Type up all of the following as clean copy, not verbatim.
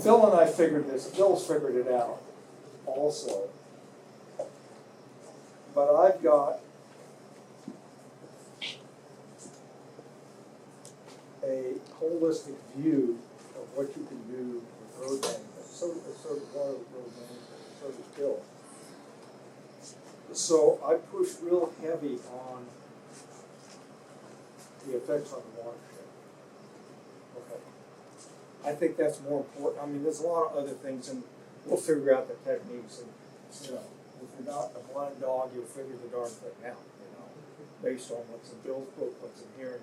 Phil and I figured this, Phil's figured it out also. But I've got a holistic view of what you can do with road management. So does water road management, so does Phil. So I push real heavy on the effects on the watershed. Okay. I think that's more important. I mean, there's a lot of other things, and we'll figure out the techniques. And you know, if you're not a blind dog, you'll figure the darn thing out. You know, based on what's in Bill's book, what's in here,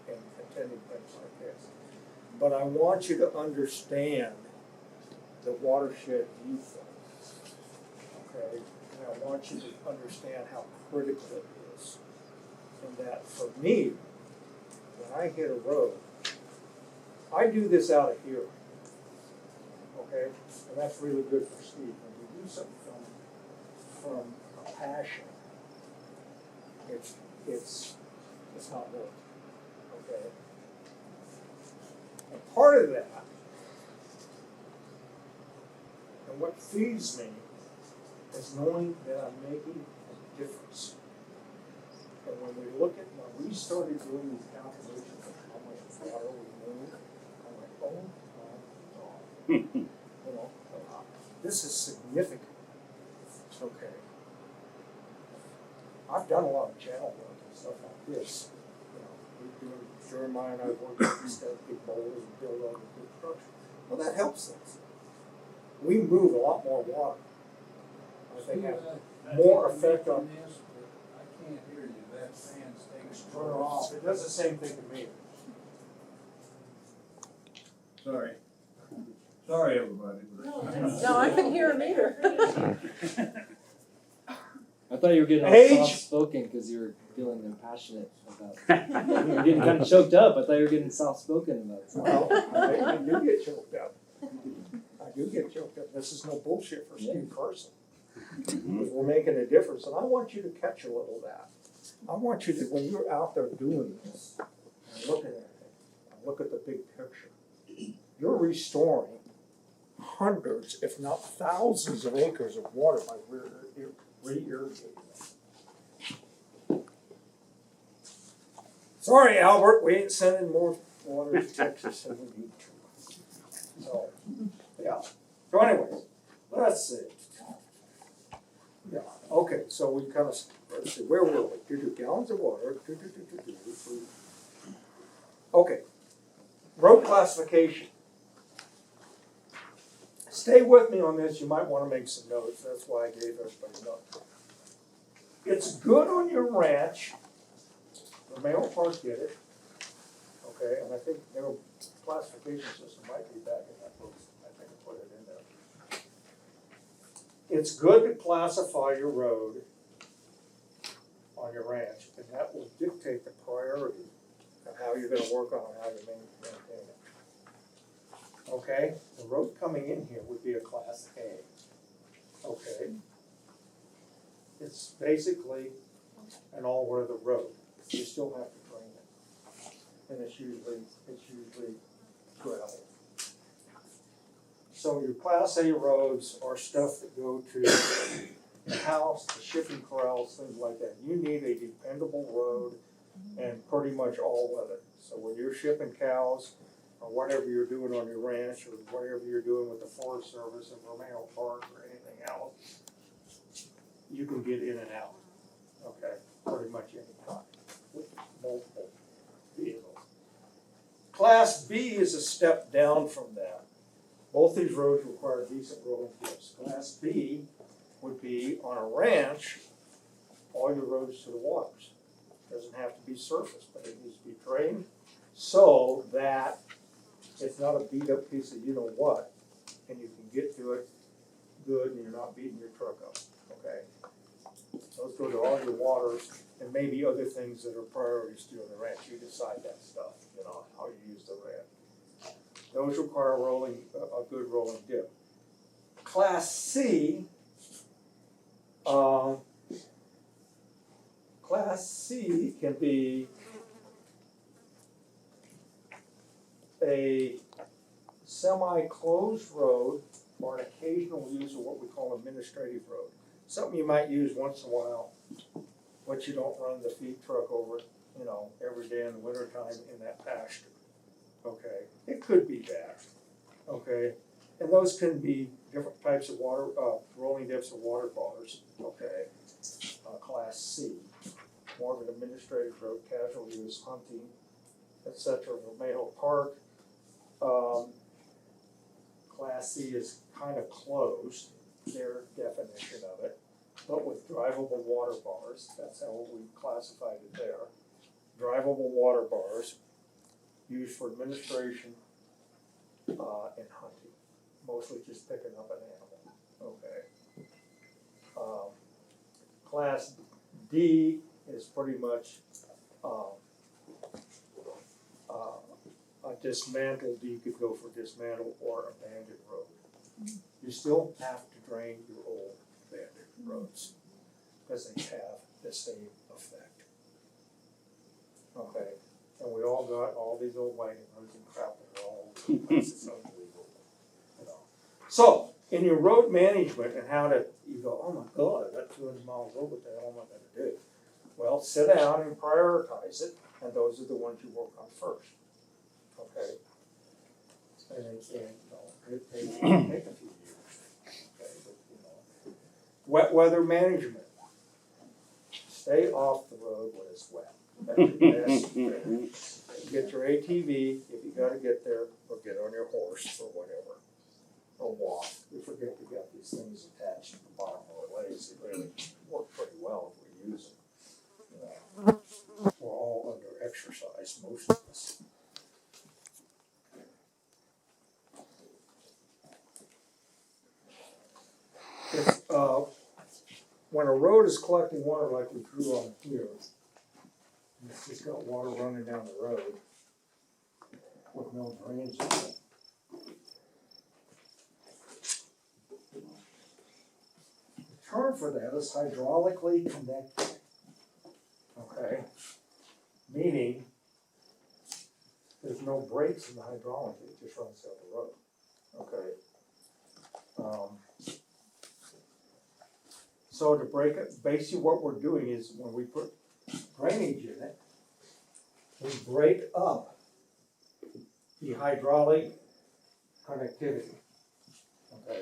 and attending things like this. But I want you to understand the watershed viewpoint. Okay, and I want you to understand how critical it is, and that for me, when I hit a road, I do this out of here, okay? And that's really good for Steve. When you do something from a passion, it's not work, okay? And part of that, and what feeds me, is knowing that I'm making a difference. And when we started doing these calculations of how much water we move, I'm like, oh my God. You know, this is significant. Okay. I've done a lot of channel work and stuff like this. You know, Jeremiah and I worked with these big boulders and build all the big structure. Well, that helps things. We move a lot more water. I think have more effect on this, but I can't hear you. That fan's taking turn it off. It does the same thing to me. Sorry. Sorry, everybody. No, I can hear him either. I thought you were getting all Age. soft spoken because you were feeling impassionate about. You were getting kind of choked up. I thought you were getting soft spoken about something. Well, I do get choked up. I do get choked up. This is no bullshit for Steve Carson. Because we're making a difference, and I want you to catch a little of that. I want you to, when you're out there doing this, and looking at it, and look at the big picture, you're restoring hundreds, if not thousands of acres of water by re-irrigating them. Sorry, Albert, we ain't sending more water to Texas than we need to. So, yeah. So anyways, let's see. Yeah, okay, so we kind of, let's see, where were we? 2 gallons of water. Okay, road classification. Stay with me on this, you might want to make some notes, that's why I gave everybody notes. It's good on your ranch, the mail park did it, okay, and I think their classification system might be back in that book, I think I put it in there. It's good to classify your road on your ranch, and that will dictate the priority of how you're gonna work on it, how you maintain it. Okay, the road coming in here would be a class A. Okay. It's basically an all-weather road. You still have to drain it. And it's usually gravel. So your class A roads are stuff that go to the house, the shipping corrals, things like that. You need a dependable road and pretty much all weather. So when you're shipping cows, or whatever you're doing on your ranch, or whatever you're doing with the Forest Service in Romeo Park or anything else, you can get in and out, okay, pretty much any time with multiple vehicles. Class B is a step down from that. Both these roads require decent rolling dips. Class B would be on a ranch, all your roads to the waters. Doesn't have to be surface, but it needs to be drained so that it's not a beat up piece of you know what, and you can get to it good and you're not beating your truck up, okay? Those go to all your waters and maybe other things that are priorities to on the ranch. You decide that stuff, you know, how you use the ranch. Those require a good rolling dip. Class C, can be a semi-closed road or an occasional use of what we call administrative road. Something you might use once in a while, but you don't run the feed truck over, you know, every day in the wintertime in that pasture. Okay, it could be that, okay? And those can be different types of water, rolling dips or water bars, okay? Class C, more of an administrative road, casual use, hunting, etc. Romeo Park. Class C is kind of closed, their definition of it, but with drivable water bars, that's how we classified it there. Drivable water bars used for administration and hunting, mostly just picking up an animal, okay. Class D is pretty much a dismantled, you could go for dismantled or abandoned road. You still have to drain your old abandoned roads, because they have the same effect. Okay, and we all got all these old wagon roads and crap that are all over the place, it's unbelievable, you know. So, in your road management and how to, you go, oh my God, I got 200 miles over, what the hell am I gonna do? Well, sit down and prioritize it, and those are the ones you work on first, okay? And you know, it take a few years, okay, but, you know. Wet weather management. Stay off the road when it's wet. That's your best bet. Get your ATV, if you gotta get there, or get on your horse or whatever, or walk. We forget we got these things attached to the bottom of our legs, they really work pretty well if we use them. We're all under exercise, most of us. If, when a road is collecting water like we drew on here, and it's just got water running down the road with no drains in it. The term for that is hydraulically connected. Okay? Meaning, there's no brakes in the hydraulic, it just runs down the road. Okay? So to break it, basically what we're doing is when we put drainage in it, we break up the hydraulic connectivity. Okay?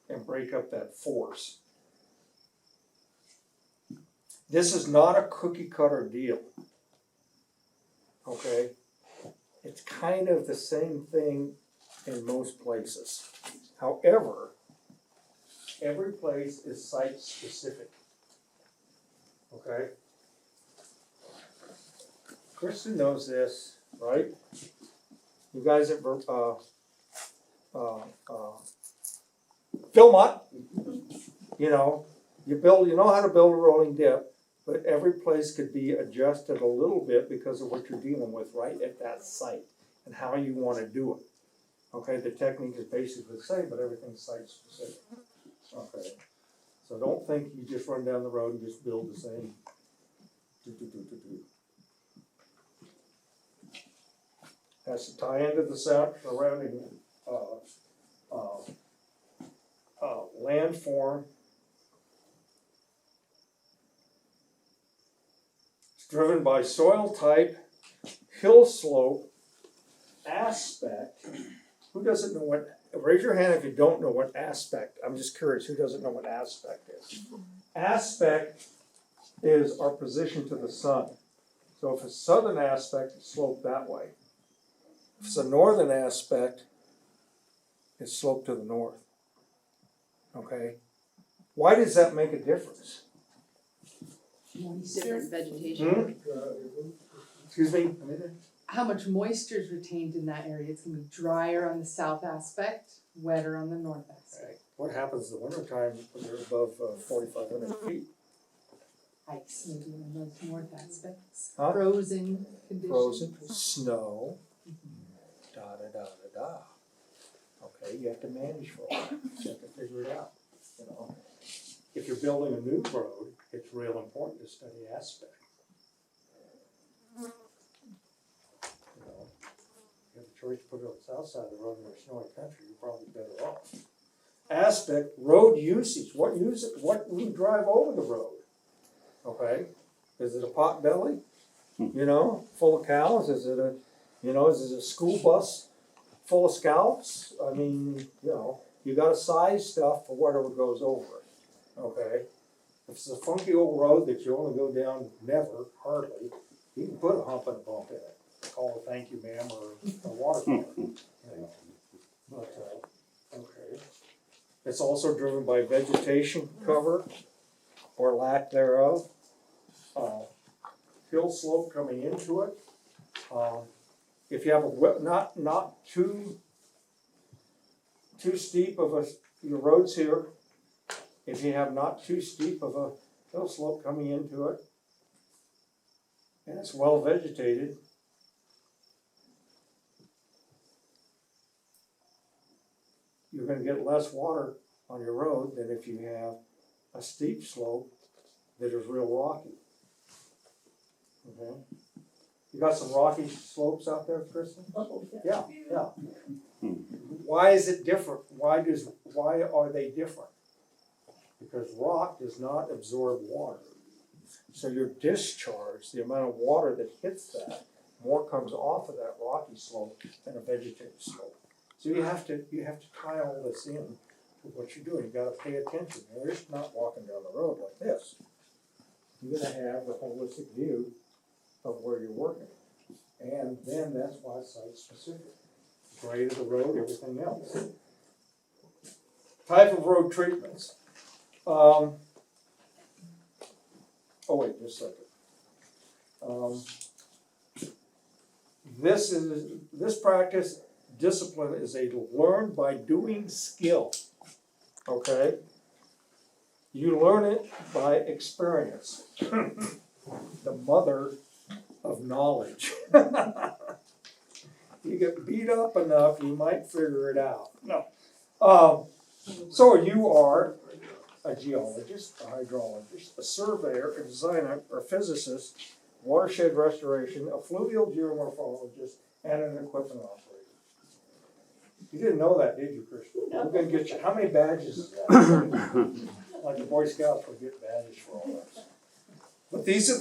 And break up that force. This is not a cookie cutter deal. Okay? It's kind of the same thing in most places. However, every place is site specific. Okay? Kristen knows this, right? You guys at Philmont, you know, you know how to build a rolling dip, but every place could be adjusted a little bit because of what you're dealing with right at that site and how you want to do it. Okay, the technique is basically the same, but everything's site specific. Okay, so don't think you just run down the road and just build the same. Has to tie into the surrounding landform. It's driven by soil type, hill slope, aspect. Who doesn't know what? Raise your hand if you don't know what aspect. I'm just curious. Who doesn't know what aspect is? Aspect is our position to the sun. So if it's southern aspect, it's sloped that way. If it's a northern aspect, it's sloped to the north. Okay? Why does that make a difference? Different vegetation. Excuse me? How much moisture is retained in that area? It's gonna be drier on the south aspect, wetter on the north aspect. Right. What happens in the wintertime when you're above 4,500 feet? Ice maybe on those north aspects. Huh? Frozen conditions. Frozen, snow, da da da da da. Okay, you have to manage for all that. You have to figure it out. You know, if you're building a new road, it's real important to study aspect. You know, choice to put it on the south side of the road in a snowy country, you're probably better off. Aspect, road usage, what we drive over the road, okay? Is it a pot belly, you know, full of cows? Is it a school bus full of scalps? I mean, you know, you gotta size stuff for whatever goes over it, okay? If it's a funky old road that you only go down never, hardly, you can put a hump and a bump in it. Call it thank you, ma'am, or a water color, you know. But, okay. It's also driven by vegetation cover or lack thereof. Hill slope coming into it. If you have not too steep of your roads here, if you have not too steep of a hill slope coming into it, and it's well vegetated, you're gonna get less water on your road than if you have a steep slope that is real rocky. Okay? You got some rocky slopes out there, Kristen? Oh, Yeah, yeah. Why is it different? Why are they different? Because rock does not absorb water. So your discharge, the amount of water that hits that, more comes off of that rocky slope than a vegetated slope. So you have to tie all this in to what you're doing. You gotta pay attention. You're just not walking down the road like this. You're gonna have a holistic view of where you're working. And then that's why it's site specific. Grade of the road, everything else. Type of road treatments. Oh wait, just a second. This practice discipline is a learned by doing skill. Okay? You learn it by experience. The mother of knowledge. You get beat up enough, you might figure it out. No. So you are a geologist, a hydrologist, a surveyor, a designer, or physicist, watershed restoration, a fluvial geomorphologist, and an equipment operator. You didn't know that, did you, Kristen? No. We're gonna get you, how many badges is that? Like the Boy Scouts will get badges for all that. But these are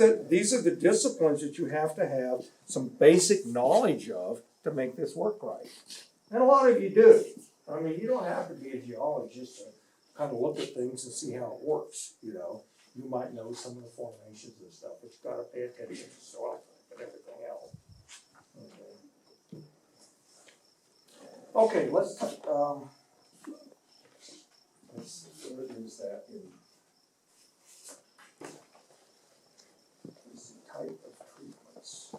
the disciplines that you have to have some basic knowledge of to make this work right. And a lot of you do. I mean, you don't have to be a geologist to kind of look at things and see how it works, you know. You might know some of the formations and stuff, but you've got to pay attention to soil type and everything else. Okay, let's where is that in? This type of treatments.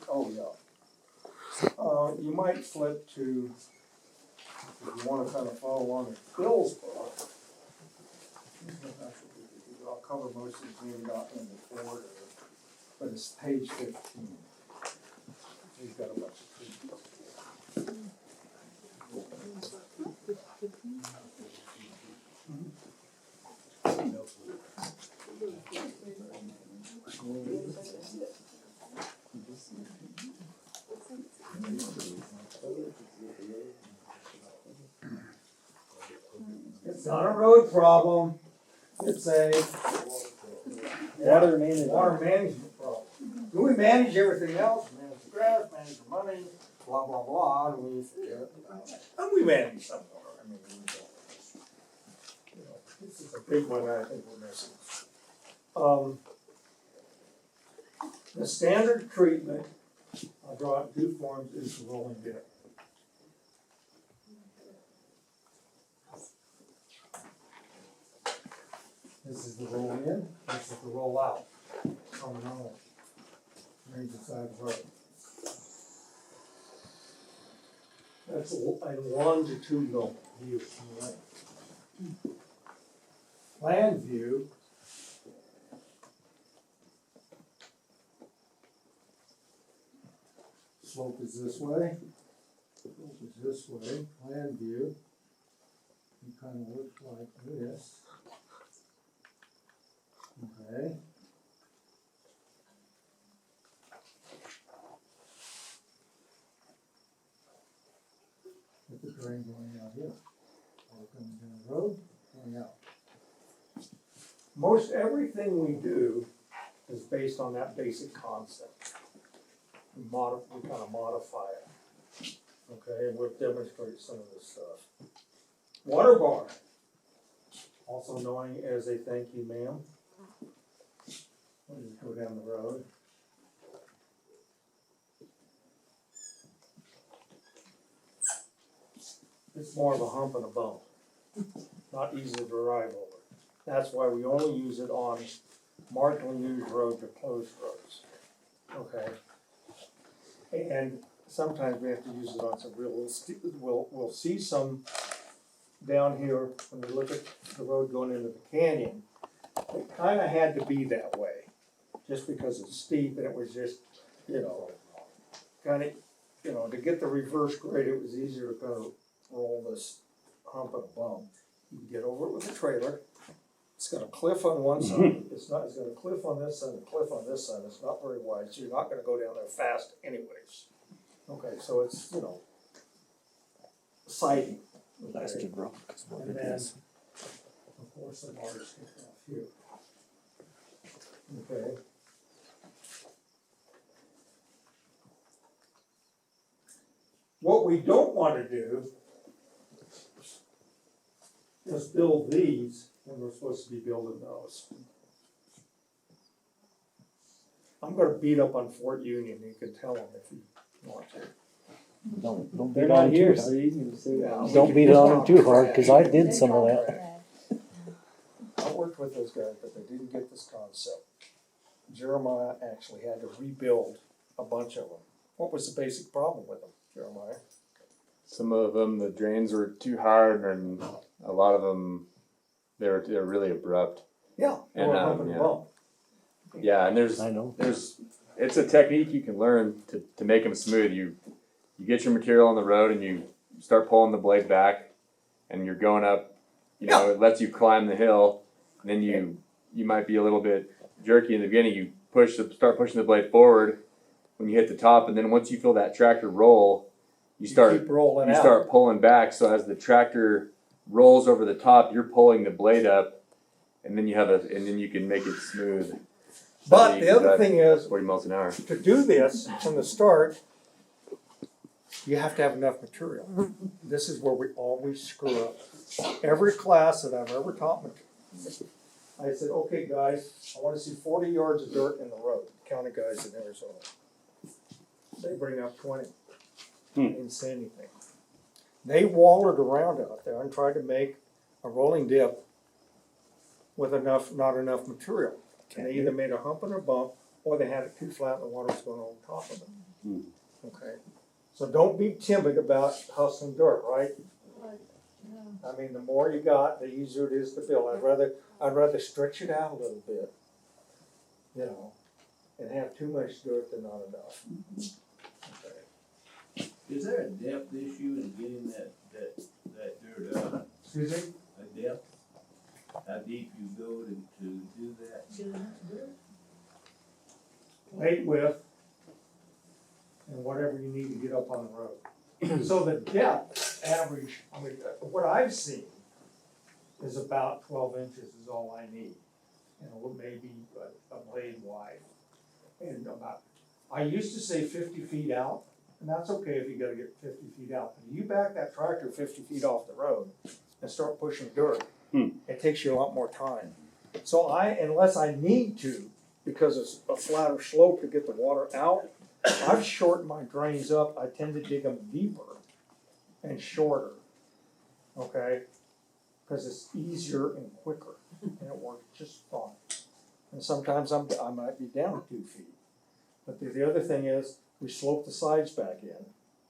Oh, yeah. You might flip to, if you want to kind of follow along with Bill's book. I'll cover most of these, maybe not in the order, but it's page 15. He's got a bunch of treatments. It's not a road problem, it's a water management problem. Do we manage everything else? Manage the grass, manage the money, blah, blah, blah, and we forget about it. And we manage some more, I mean, we don't. You know, this is a big one I think we're missing. The standard treatment, I'll draw it in two forms, is the rolling bit. This is the roll in, this is the roll out. Coming on range of side of the road. That's a longitudinal view from the length. Plan view. Slope is this way. Slope is this way. Plan view. It kind of looks like this. Okay. the drain going out here. Or coming down the road, going out. Most everything we do is based on that basic concept. We kind of modify it. Okay, and we'll demonstrate some of this stuff. Water bar, also known as a thank you, ma'am. We'll just go down the road. It's more of a hump and a bump, not easy to drive over. That's why we only use it on markedly used roads or closed roads, okay? And sometimes we have to use it on some real, we'll see some down here when we look at the road going into the canyon. It kinda had to be that way, just because it's steep and it was just, kinda, to get the reverse grade, it was easier to kind of roll this hump and a bump. You can get over it with a trailer. It's got a cliff on one side, it's got a cliff on this side, a cliff on this side, it's not very wide, so you're not gonna go down there fast anyways. Okay, so it's, siding. Okay. And then, of course, the water sticks off here. Okay. What we don't wanna do is build these when we're supposed to be building those. I'm gonna beat up on Fort Union, you can tell them if you want to. Don't They're beat on not them here, too so you can say Yeah. that. Don't beat on them too hard, cause I did some of that. I worked with those guys, but they didn't get this concept. Jeremiah actually had to rebuild a bunch of them. What was the basic problem with them, Jeremiah? Some of them, the drains were too hard, and a lot of them, they're really abrupt. Yeah. And, or hump and yeah. bump. Yeah, and I know. it's a technique you can learn to make them smooth. You get your material on the road and you start pulling the blade back, and you're going up. It lets you climb the hill. And then you might be a little bit jerky in the beginning. You start pushing the blade forward when you hit the top, and then once you feel that tractor roll, you Keep rolling out. start pulling back. So as the tractor rolls over the top, you're pulling the blade up, and then you can make it smooth. But the other thing is, 40 miles an hour. to do this from the start, you have to have enough material. This is where we always screw up. Every class that I've ever taught, I said, okay, guys, I wanna see 40 yards of dirt in the road, county guys in Arizona. They bring up 20. Didn't say anything. They wallered around out there and tried to make a rolling dip with not enough material. And they either made a hump and a bump, or they had it too flat and the water was going on top of it. Okay, so don't be timid about hustling dirt, right? I mean, the more you got, the easier it is to build. I'd rather stretch it out a little bit, and have too much dirt than not enough. Okay. Is there a depth issue in getting that dirt out? Excuse me? A depth? How deep you go to do that? Plate width, and whatever you need to get up on the road. So the depth average, what I've seen is about 12 inches is all I need. Maybe a blade wide. And I used to say 50 feet out, and that's okay if you gotta get 50 feet out. But you back that tractor 50 feet off the road and start pushing dirt, it takes you a lot more time. So unless I need to, because it's a flatter slope to get the water out, I've shortened my drains up. I tend to dig them deeper and shorter, okay? Because it's easier and quicker, and it works just fine. And sometimes I might be down 2 feet. But the other thing is, we slope the sides back in,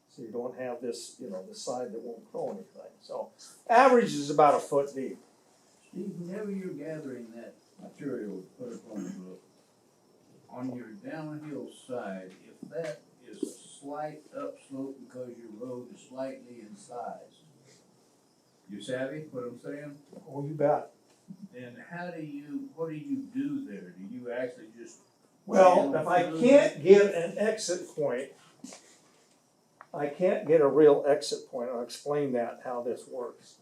so you don't have this, the side that won't grow anything. So average is about a foot deep. Steve, whenever you're gathering that material to put on your downhill side, if that is a slight upslope because your road is slightly in size, you savvy what I'm saying? Oh, you bet. Then what do you do there? Do you actually just? Well, if I can't get an exit point, I can't get a real exit point, I'll explain that, how this works.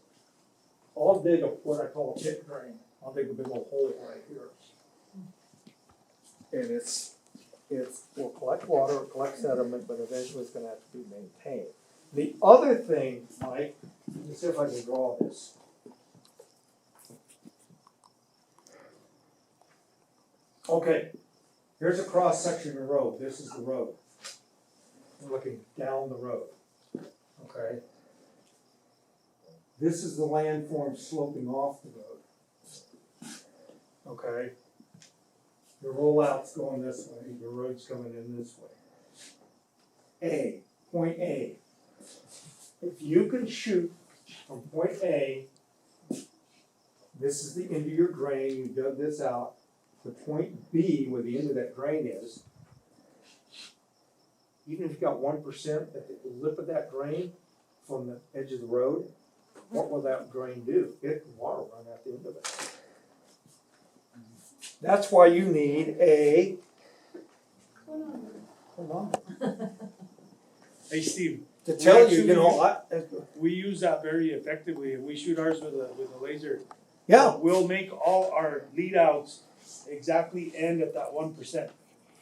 I'll dig what I call a pit drain, I'll dig a big old hole right here. And will collect water, collect sediment, but eventually it's gonna have to be maintained. The other thing, Mike, let me see if I can draw this. Okay, here's a cross section of road, this is the road. We're looking down the road, okay? This is the landform sloping off the road. Okay? Your rollout's going this way, your road's coming in this way. Point A. If you can shoot from point A, this is the end of your drain, you dug this out, to point B, where the end of that drain is, even if you got 1% at the lip of that drain from the edge of the road, what will that drain do? It can water run out the end of it. That's why you need a. Hold on. Hey Steve, To tell you, you know, we use that very effectively. If we shoot ours with a laser, yeah, we'll make all our lead outs exactly end at that 1%,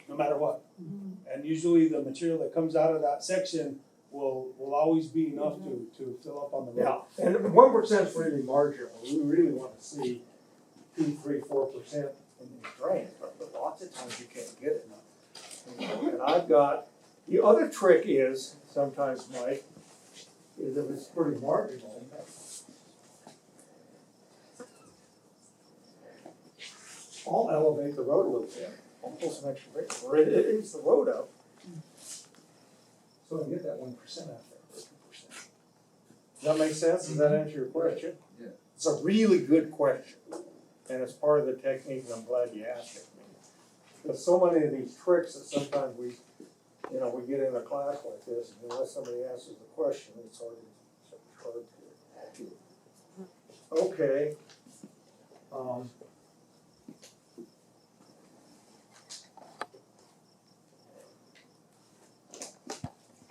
no matter what. And usually the material that comes out of that section will always be enough to fill up on the road. yeah, and 1% is really marginal. We really want to see 2, 3, 4% in these drains, but lots of times you can't get it. And I've got, the other trick is, sometimes, Mike, is if it's pretty marginal. I'll elevate the road a little bit, I'll pull some extra brake, or it eats the road up. So I can get that 1% out there, or 2%. Does that make sense? Does that answer your question? Yeah. It's a really good question, and it's part of the technique, and I'm glad you asked it. There's so many of these tricks that sometimes we get in a class like this, and unless somebody answers the question, it's hard to. Okay.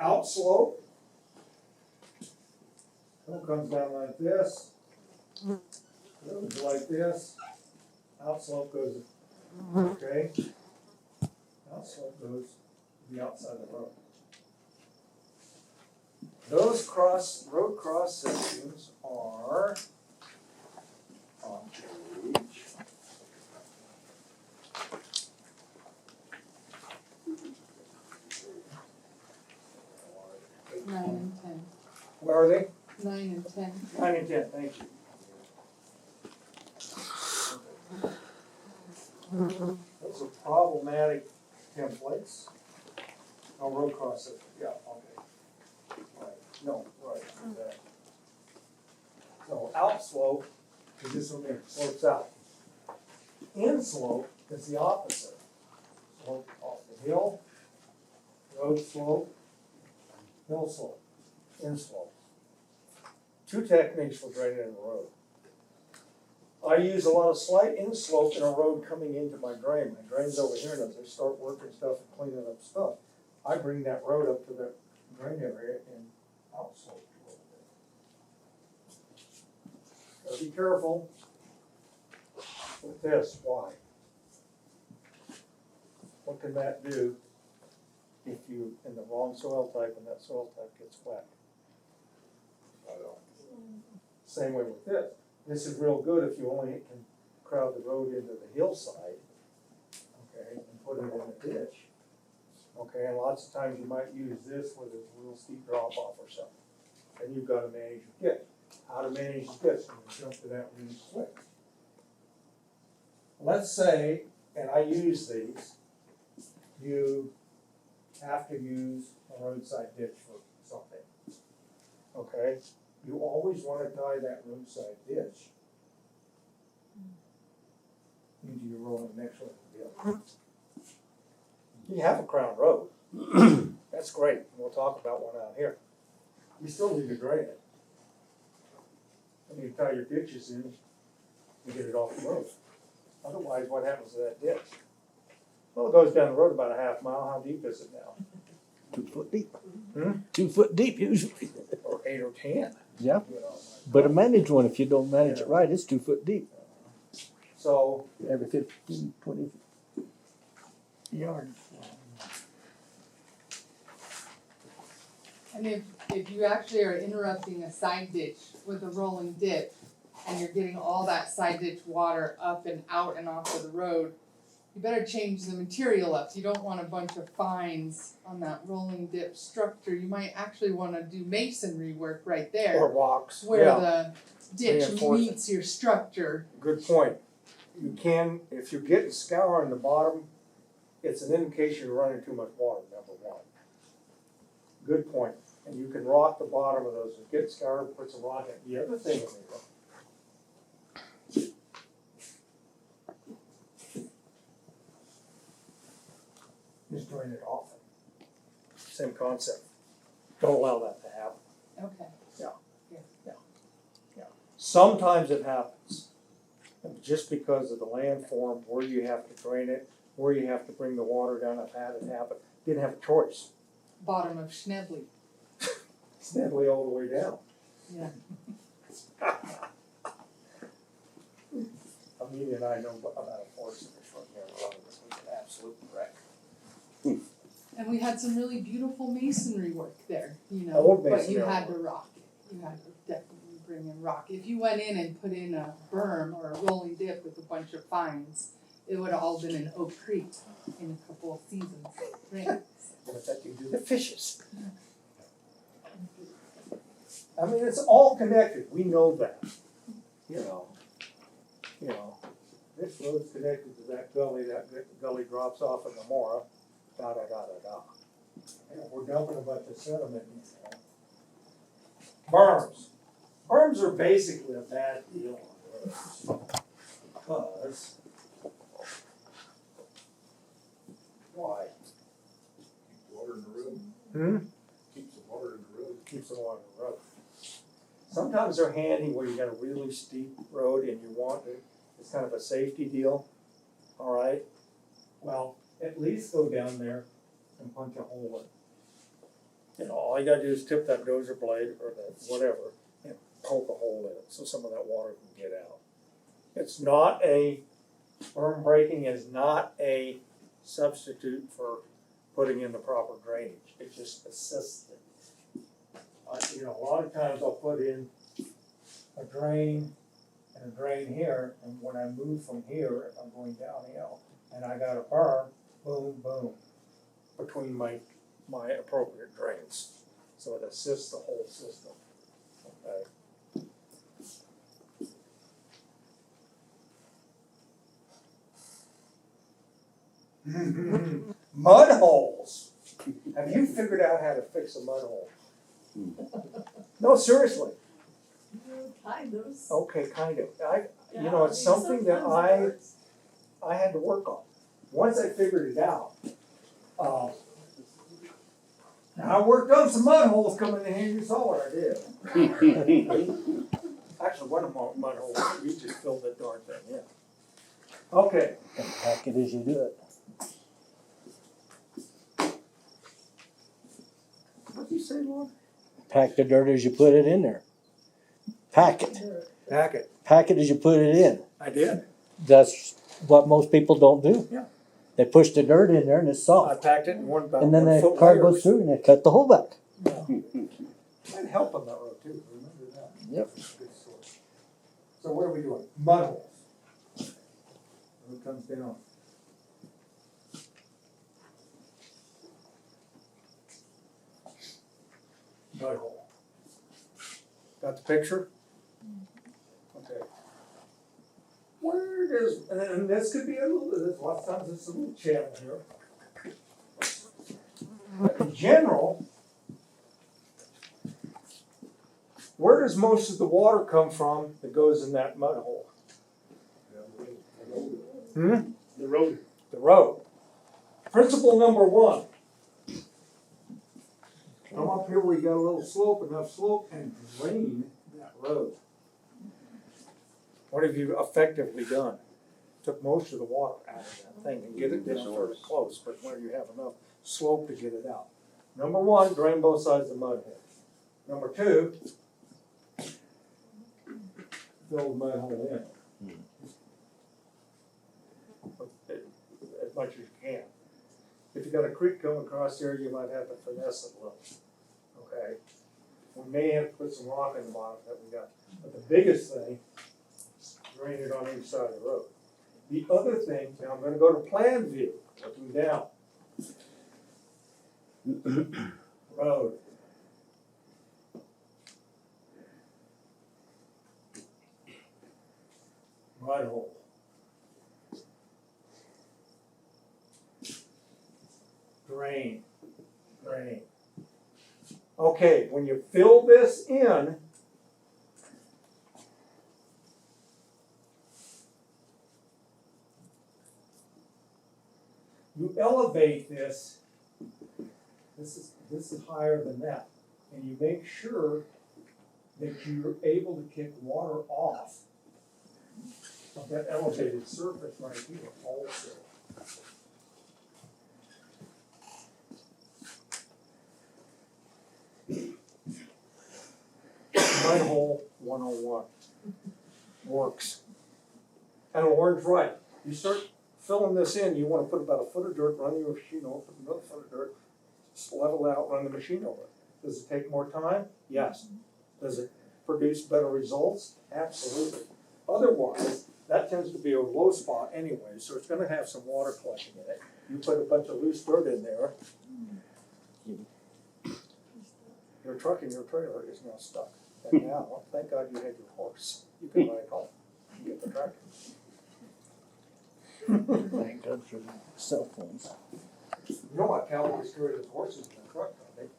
Outslope. It comes down like this. Goes like this. Outslope goes, okay. Outslope goes to the outside of the road. Those road cross sections are on page. Nine and 10. Where are they? 9 and 10. 9 and 10, thank you. Those are problematic templates. Oh, road cross section, yeah, okay. Right, no, right, exactly. So outslope is this one there, slopes out. Inslope is the opposite. Slope off the hill, road slope, hill slope, inslope. Two techniques for draining the road. I use a lot of slight inslope in a road coming into my drain. My drain's over here, and as I start working stuff and cleaning up stuff, I bring that road up to the drain area and outslope a little bit. Gotta be careful with this. Why? What can that do if you in the wrong soil type and that soil type gets wet? Same way with this. This is real good if you only can crowd the road into the hillside, okay, and put it in a ditch. Okay, and lots of times you might use this where there's a real steep drop off or something. And you've got to manage your ditch. How to manage your ditch, I'm gonna jump to that really quick. Let's say, and I use these, you have to use a roadside ditch for something. Okay? You always want to tie that roadside ditch into your rolling next one. You have a crown road. That's great. We'll talk about one out here. You still need to drain it. And you tie your ditches in and get it off the road. Otherwise, what happens to that ditch? Well, it goes down the road about a half mile. How deep is it now? 2 foot deep. Hmm? 2 foot deep usually. or 8 or 10. Yeah. You know. But a managed one, if you don't manage it right, it's 2 foot deep. So Every 15, 20 yards. And if you actually are interrupting a side ditch with a rolling dip, and you're getting all that side ditch water up and out and off of the road, you better change the material up. You don't want a bunch of fines on that rolling dip structure. You might actually wanna do masonry work right or there, rocks. where Yeah. the ditch Reinforce it. meets your structure. Good point. You can, if you're getting scour in the bottom, it's an indication you're running too much water, number one. Good point. And you can rock the bottom of those, get scour, put some rock in. The other thing is, just drain it often. Same concept. Don't allow that to happen. Okay. Sometimes it happens. And just because of the landform, where you have to drain it, where you have to bring the water down, I've had it happen. Didn't have a choice. Bottom of Schnebley. Steadily all the way down. Yeah. Amelia and I know about a horse in the front here, it was an absolute wreck. And we had some really beautiful masonry work there, you know, Old but you masonry had to work. rock it. You had to definitely bring in rock. If you went in and put in a berm or a rolling dip with a bunch of fines, it would have all been in Oak Creek in a couple of seasons, right? But that you do the fishes. I mean, it's all connected, we know that. You know, this road's connected to that gully drops off in the Mora, da da da da da. And we're dumping a bunch of sediment in there. Berms. Berms are basically a bad deal on roads. Because. Why? Keeps water in the road. Hmm? Keeps the water in the road. Keeps them on the road. Sometimes they're handy where you got a really steep road and you want it, it's kind of a safety deal, all right? Well, at least go down there and punch a hole in. You know, all you gotta do is tip that dozer blade or that whatever and poke a hole in it so some of that water can get out. It's not berm breaking is not a substitute for putting in the proper drainage, it just assists it. You know, a lot of times I'll put in a drain and a drain here, and when I move from here, if I'm going downhill, and I got a berm, boom, boom, between my appropriate drains. So it assists the whole system, okay? Mud holes. Have you figured out how to fix a mud hole? No, seriously. Kind of. Okay, kind of. You know, it's something that I had to work on. Once I figured it out, I worked on some mud holes coming in here. You saw what I did. Actually, one of my mud holes, we just filled that darn thing in. Okay. And pack it as you do it. What'd you say, Lord? Pack the dirt as you put it in there. Pack it. Pack it. Pack it as you put it in. I did. That's what most people don't do. Yeah. They push the dirt in there and it's I soft. packed it in one about And then 1 the foot car layers. goes through and they cut the hole back. And help on that road too, remember that. Yep. Good source. So what are we doing? Mud holes. Road comes down. Mud hole. Got the picture? Okay. Where does, and this could be a little, a lot of times it's a little challenge here. But in general, where does most of the water come from that goes in that mud hole? Hmm? The road. The road. Principle number 1. Come up here where you got a little slope, enough slope, and drain that road. What have you effectively done? Took most of the water out of that thing and get it down sort of close, but where you have enough slope to get it out. Number one, drain both sides of the mud hole. Number two, fill the mud hole in. As much as you can. If you got a creek coming across there, you might have to finesse it a little, okay? We may have to put some rock in the bottom that we got, but the biggest thing, drain it on each side of the road. The other thing, now I'm gonna go to plan view, looking down. Road. Mud hole. Drain. Okay, when you fill this in, you elevate this. This is higher than that, and you make sure that you're able to kick water off of that elevated surface right here also. Mud hole 101 works. And Lauren's right. You start filling this in, you want to put about a foot of dirt, run your machine over, put another foot of dirt, just level out, run the machine over. Does it take more time? Yes. Does it produce better results? Absolutely. Otherwise, that tends to be a low spot anyway, so it's going to have some water collecting in it. You put a bunch of loose dirt in there, your truck and your trailer is now stuck. And now, well, thank God you had your horse. You can ride home and get the tractor. Thank God for cell phones. You know what cowboys carry the horses in the truck, don't they?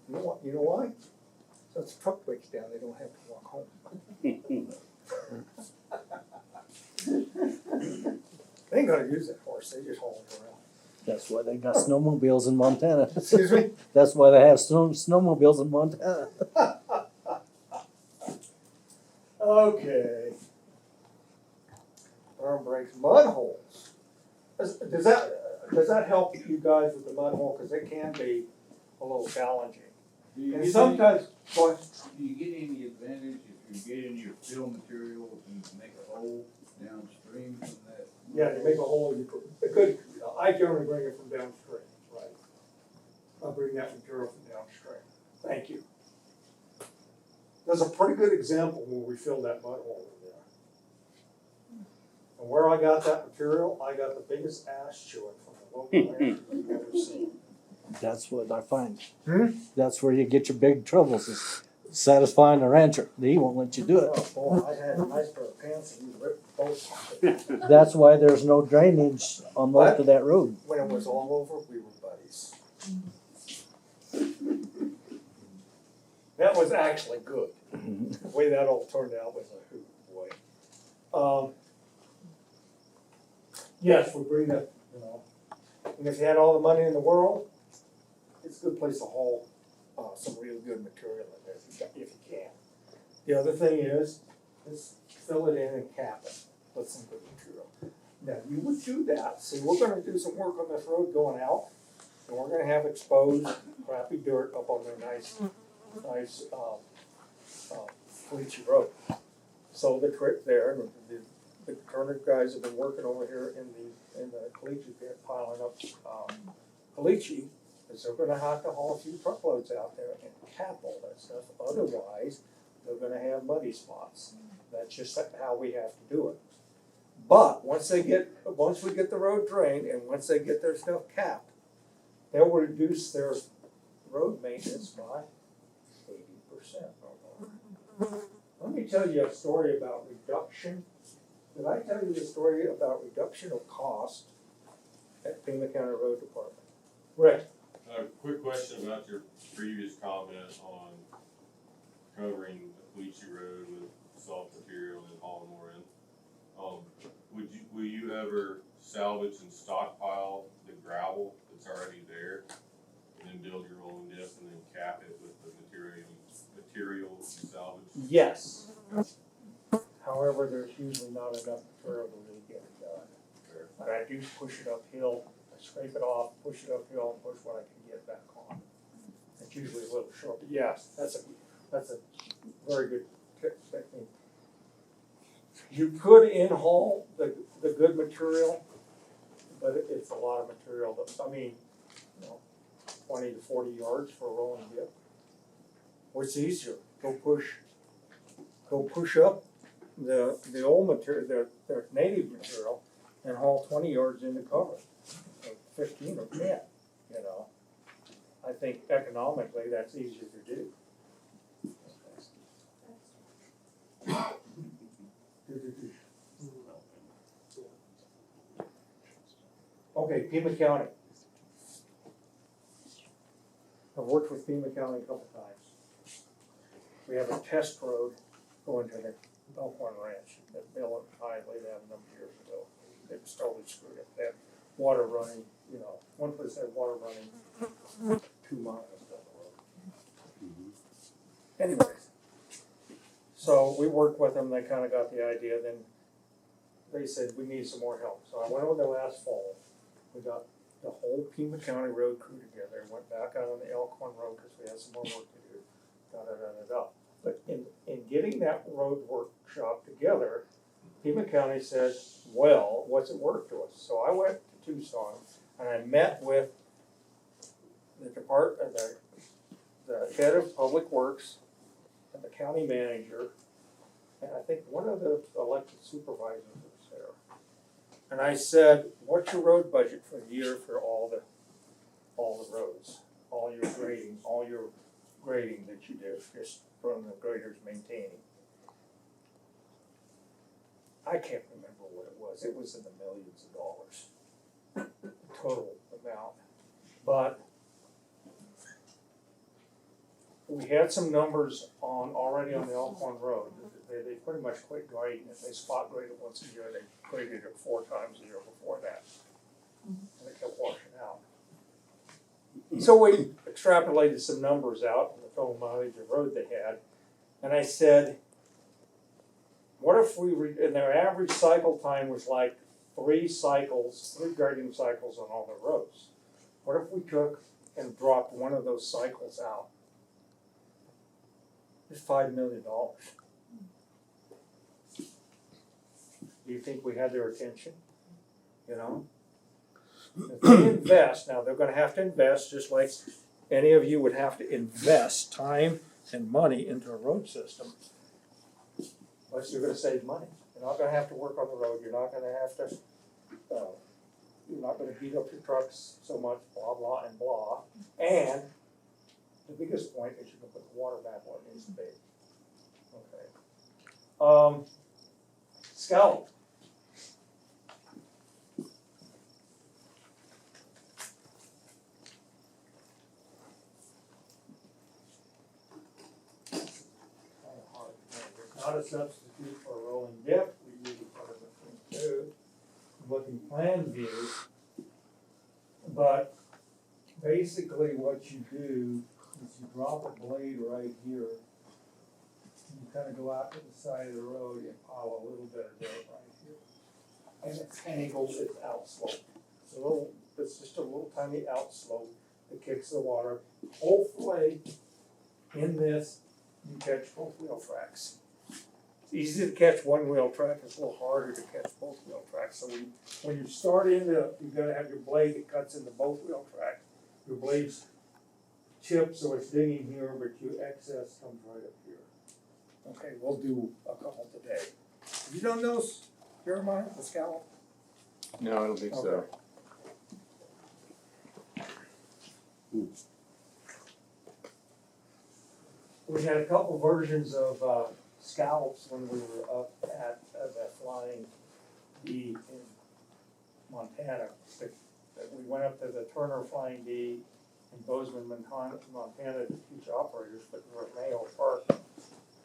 You know what? You know why? Since the truck breaks down, they don't have to walk home. They ain't gonna use that horse, they just haul it around. That's why they got snowmobiles in Montana. Excuse me? That's why they have snowmobiles in Montana. Okay. Arm brakes, mud holes. Does that help you guys with the mud hole? Cause it can be a little challenging. Do you And get sometimes, what? Do you get any advantage if you get in your fill material and make a hole downstream from that? Yeah, you make a hole, you put, a good, I generally bring it from downstream, right? I'll bring that material from downstream. Thank you. There's a pretty good example where we filled that mud hole in there. And where I got that material, I got the biggest ass chewing from the local rancher you've ever seen. That's what I find. Hmm? That's where you get your big troubles, is satisfying the rancher. He won't let you do it. Oh, boy, I had a nice pair of pants and he ripped both. That's why there's no drainage on most of that road. When it was all over, we were buddies. That was actually good. The way that all turned out was a hoot, boy. Yes, we bring that, you know, and if you had all the money in the world, it's a good place to haul some real good material in there if you can. The other thing is fill it in and cap it with some good material. Now, you would do that. See, we're gonna do some work on this road going out, and we're gonna have exposed crappy dirt up on their nice Felicia Road. So the trick there, the Turner guys have been working over here in the caliche pit, piling up caliche, is they're gonna have to haul a few truckloads out there and cap all that stuff. Otherwise, they're gonna have muddy spots. That's just how we have to do it. But once we get the road drained and once they get their stuff capped, they'll reduce their road maintenance by 80% or more. Let me tell you a story about reduction. Did I tell you the story about reduction of cost at Pima County Road Department? Rick? A quick question about your previous comment on covering the Felicia Road with soft material and hauling more in. Will you ever salvage and stockpile the gravel that's already there, and then build your own dip and then cap it with the material you salvage? Yes. However, there's usually not enough material to really get it done. But I do push it uphill I scrape it off, push it uphill, and push what I can get back on. It's usually a little short, but yes, that's a very good technique. You could in-haul the good material, but it's a lot of material, that, I mean, 20 to 40 yards for a rolling dip. What's easier, go push up the old material, the native material, and haul 20 yards into cover, or 15 or 10, I think economically that's easier to do. Okay, Pima County. I've worked with Pima County a couple times. We have a test road going to the Elkhorn Ranch that Bill and I laid out a number of years ago. It was totally screwed up. They had water running, one place had water running 2 miles down the road. Anyways, so we worked with them, they kinda got the idea, then they said, we need some more help. So I went over there last fall, we got the whole Pima County road crew together, went back out on the Elkhorn Road, cause we had some more work to do, da-da-da-da-da. But in getting that road workshop together, Pima County said, well, what's it worth to us? So I went to Tucson and I met with the head of Public Works and the county manager, and I think one of the elected supervisors was there. And I said, what's your road budget for the year for all the roads, all your grading that you do, just from the graders maintaining? I can't remember what it was. It was in the millions of dollars, total amount. But we had some numbers already on the Elkhorn Road. They pretty much quit grading it. They spot graded once a year. They graded it 4 times a year before that. And it kept washing out. So we extrapolated some numbers out on the total mileage of road they had. And I said, what if and their average cycle time was like 3 grading cycles on all the roads. What if we took and dropped one of those cycles out? It's $5 million. Do you think we had their attention? If they invest, now they're gonna have to invest just like any of you would have to invest time and money into a road system. But you're gonna save money. You're not gonna have to work on the road, you're not gonna have to, you're not gonna heat up your trucks so much, blah, blah, and blah. And the biggest point is you can put the water back where it needs to be. Okay. Scallop. Not a substitute for a rolling dip, we use it part of the thing too, looking plan view. But basically what you do is you drop a blade right here, and you kind of go out to the side of the road and pile a little bit of dirt right here. And it's angled, it's outslope. It's just a little tiny outslope that kicks the water. Hopefully, in this, you catch both wheel tracks. It's easy to catch one wheel track, it's a little harder to catch both wheel tracks. So when you start you gotta have your blade that cuts into both wheel tracks. Your blade's chipped so it's digging here, but your excess comes right up here. Okay, we'll do a couple today. You don't know, Jeremiah, the scallop? No, I don't think so. We had a couple versions of scallops when we were up at that Flying D in Montana. We went up to the Turner Flying D in Bozeman, Montana to teach operators, but Vermeil Park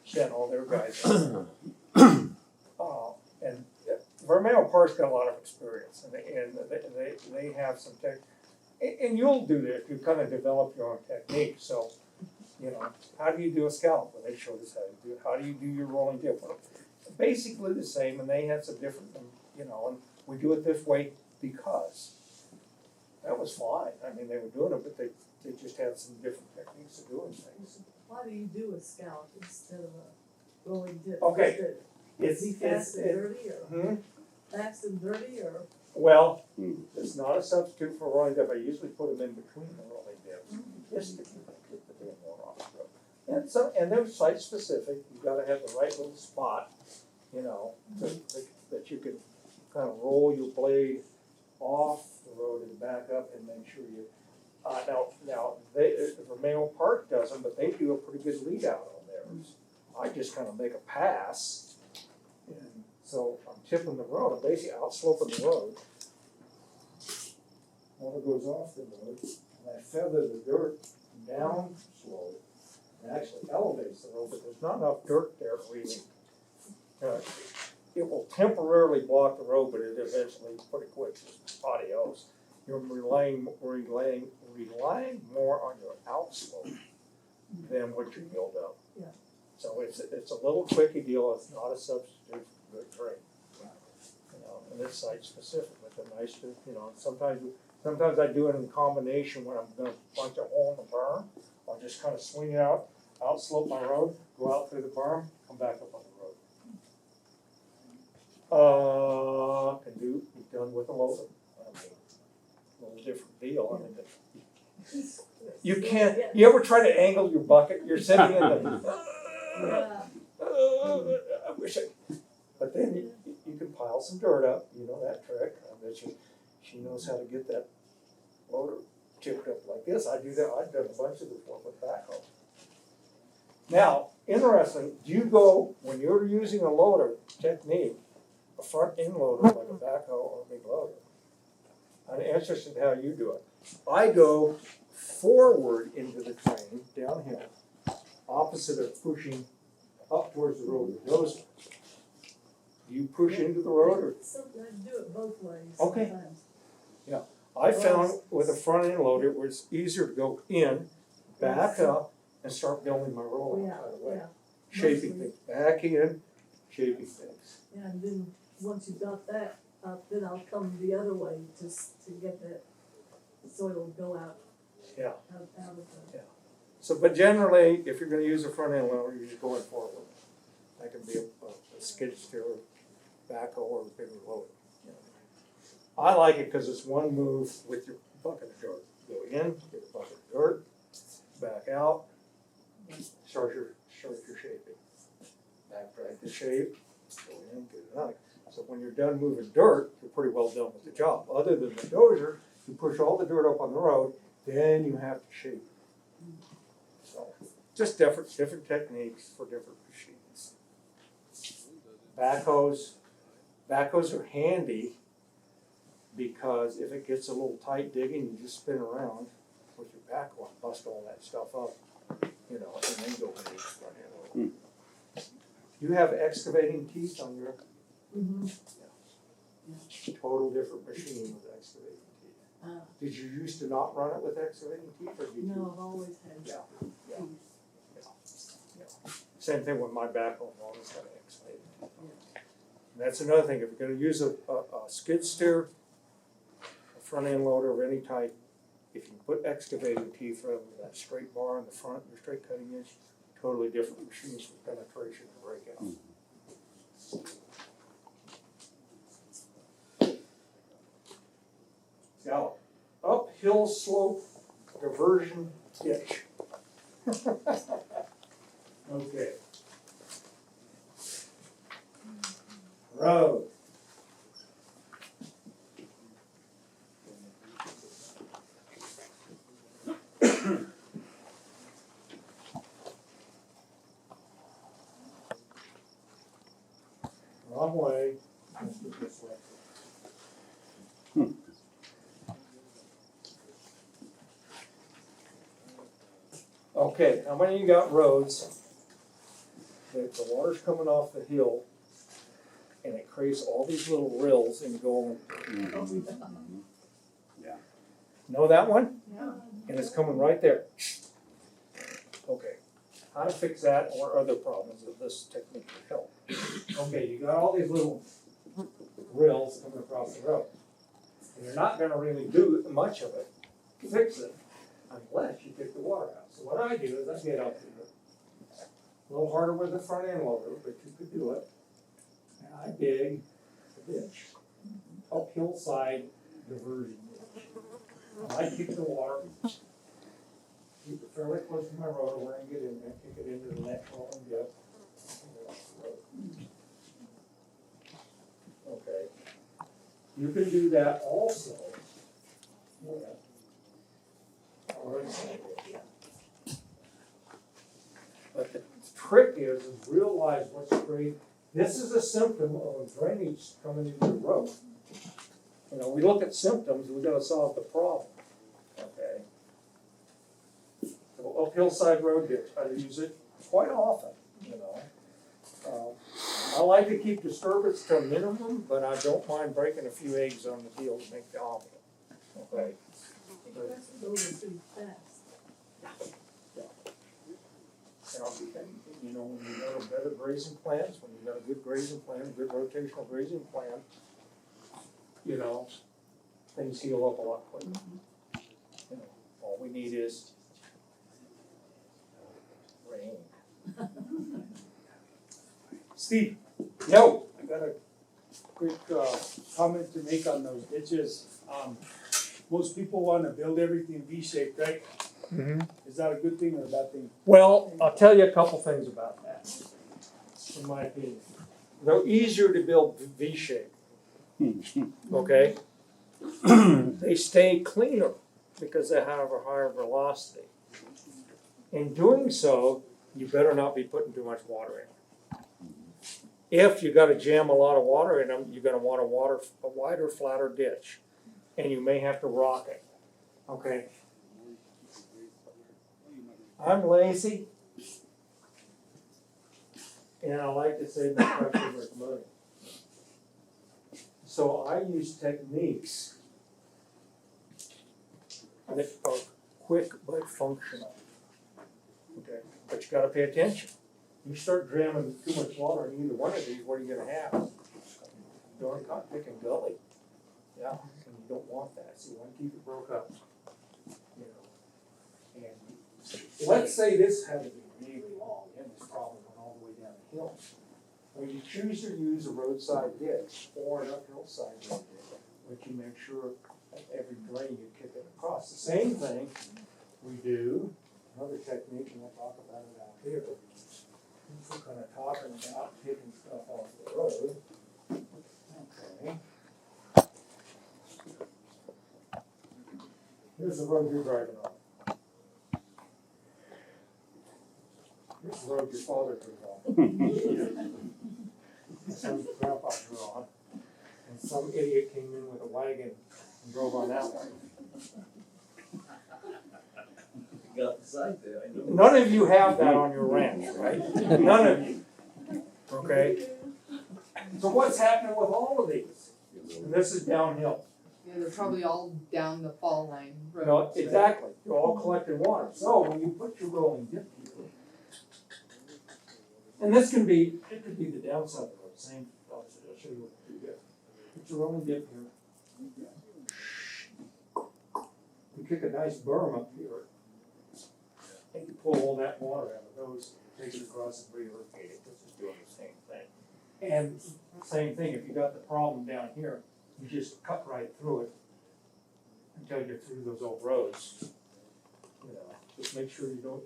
sent all their guys up. And Vermeil Park's got a lot of experience, and they have some tech. And you'll do this, you kind of develop your own technique, so, how do you do a scallop? Well, they showed us how to do it. How do you do your rolling dip? Well, basically the same, and they had some different, and we do it this way because that was fine, I mean, they were doing it, but they just had some different techniques of doing things. Why do you do a scallop instead of a rolling dip? Okay. Is he fast and dirty or Hmm? fast and dirty or? Well, it's not a substitute for rolling dip, I usually put them in between the rolling dips, just to keep the damn water off the road. And they're site specific, you gotta have the right little spot, you know, that you can kind of roll your blade off the road and back up and make sure you, now, Romeo Park does them, but they do a pretty good lead out on theirs. I just kind of make a pass, and so I'm tipping the road, I'm basically out sloping the road. Water goes off the road, and I feather the dirt down slope. It actually elevates the road, but there's not enough dirt there really. It will temporarily block the road, but it eventually, pretty quick, adios. You're relying more on your outslope than what you build up. Yeah. So it's a little quickie deal, it's not a substitute for good drain. You know, and it's site specific, but the nice, you know, sometimes I do it in combination when I'm gonna punch a hole in the berm. I'll just kind of swing it out, outslope my road, go out through the berm, come back up on the road. Can be done with a loader. I mean, a little different deal, I mean, you can't, you ever try to angle your bucket, you're sitting in the, Yeah. I wish I, but then you can pile some dirt up, you know that trick, I bet you, she knows how to get that loader tipped up like this, I do that, I've done a bunch of this work with backhoe. Now, interesting, do you go, when you're using a loader technique, a front end loader like a backhoe or a big loader? I'm interested in how you do it. I go forward into the train, downhill, opposite of pushing up towards the road with those. Do you push into the road or? Sometimes do it both ways. Okay. Sometimes. I found with a front end loader, it was easier to go in, back up, and start building my roll Yeah, out of the way. yeah. Shaping Mostly. things, back in, shaping things. Yeah, and then once you've got that up, then I'll come the other way to get that soil go out. Yeah. Out of the. So, but generally, if you're gonna use a front end loader, you're just going forward. That can be a skid steer, backhoe, or a bigger loader. you know. I like it because it's one move with your bucket of dirt. Go in, get a bucket of dirt, back out, start your shaping. Backtrack the shape, go in, get another. So when you're done moving dirt, you're pretty well done with the job. Other than the dozer, you push all the dirt up on the road, then you have to shape. So, just different techniques for different machines. Backhoes are handy because if it gets a little tight digging, you just spin around with your backhoe and bust all that stuff up, you know, and then go in the front end. You have excavating teeth on your, Mm-hmm. total different machine with excavating teeth. Did you used to not run it with excavating teeth, or did you? No, I've always had. Yeah, yeah, yeah. Same thing with my backhoe, I've always had excavating teeth. And that's another thing, if you're gonna use a skid steer, a front end loader of any type, if you put excavating teeth rather than that straight bar in the front, your straight cutting edge, totally different machines for penetration and breakout. Now, uphill slope diversion ditch. Okay. Road. Wrong way. Let's do this way. Okay, how many of you got roads that the water's coming off the hill and it creates all these little rills and going, know that one? Yeah. And it's coming right there. Okay, how to fix that or other problems of this technique will help. Okay, you got all these little rills coming across the road. And you're not gonna really do much of it, fix it, unless you take the water out. So what I do is I get up there, a little harder with the front end loader, but you could do it. And I dig a ditch, uphill side diversion ditch. I keep the water, keep it fairly close to my road where I can get in there, kick it into the next rolling dip. Okay. You can do that also with a roadside ditch. But the trick is realize what's great. This is a symptom of drainage coming into the road. You know, we look at symptoms, we gotta solve the problem, okay? So uphill side road ditch, I use it quite often, you know. I like to keep disturbance to a minimum, but I don't mind breaking a few eggs on the deal to make the omelet, okay? It passes over pretty fast. You know, when you got a better grazing plans, when you got a good grazing plan, a good rotational grazing plan, you know, things heal up a lot quicker. You know, all we need is rain. Steve, Yo, I got a quick, comment to make on those ditches. Most people wanna build everything V-shaped, right? Is that a good thing or a bad thing? well, I'll tell you a couple things about that, in my opinion. They're easier to build V-shaped. Okay? They stay cleaner because they have a higher velocity. In doing so, you better not be putting too much water in. If you gotta jam a lot of water in them, you're gonna want a wider, flatter ditch. And you may have to rock it, okay? I'm lazy. And I like to save my customers money. So I use techniques that are quick but functional. Okay, but you gotta pay attention. You start jamming too much water in either one of these, what are you gonna have? Darn cotton picking gully. Yeah, and you don't want that, so you wanna keep it broke up. You know, and let's say this had to be really long, and this problem went all the way down the hill. Well, you choose to use a roadside ditch or an uphill side road ditch, but you make sure that every drain you kick it across. The same thing we do, another technique, and we'll talk about it out here. We're kind of talking about picking stuff off the road. Okay. Here's the road you're driving on. Here's the road your father drove on. Some grandpa drove on. And some idiot came in with a wagon and drove on that one. Got the side there, I know. None of you have that on your ranch, right? None of you. Okay? So what's happening with all of these? And this is downhill. Yeah, they're probably all down the fall line roads. No, right? exactly. You're all collecting water. So when you put your rolling dip here, and this can be, it could be the downside of the road, same, I'll show you what to do here. Put your rolling dip here. You kick a nice berm up here. And you pull all that water out of those, take it across and re-irrigate it, this is doing the same thing. And same thing, if you got the problem down here, you just cut right through it until you're through those old roads. You know, just make sure you don't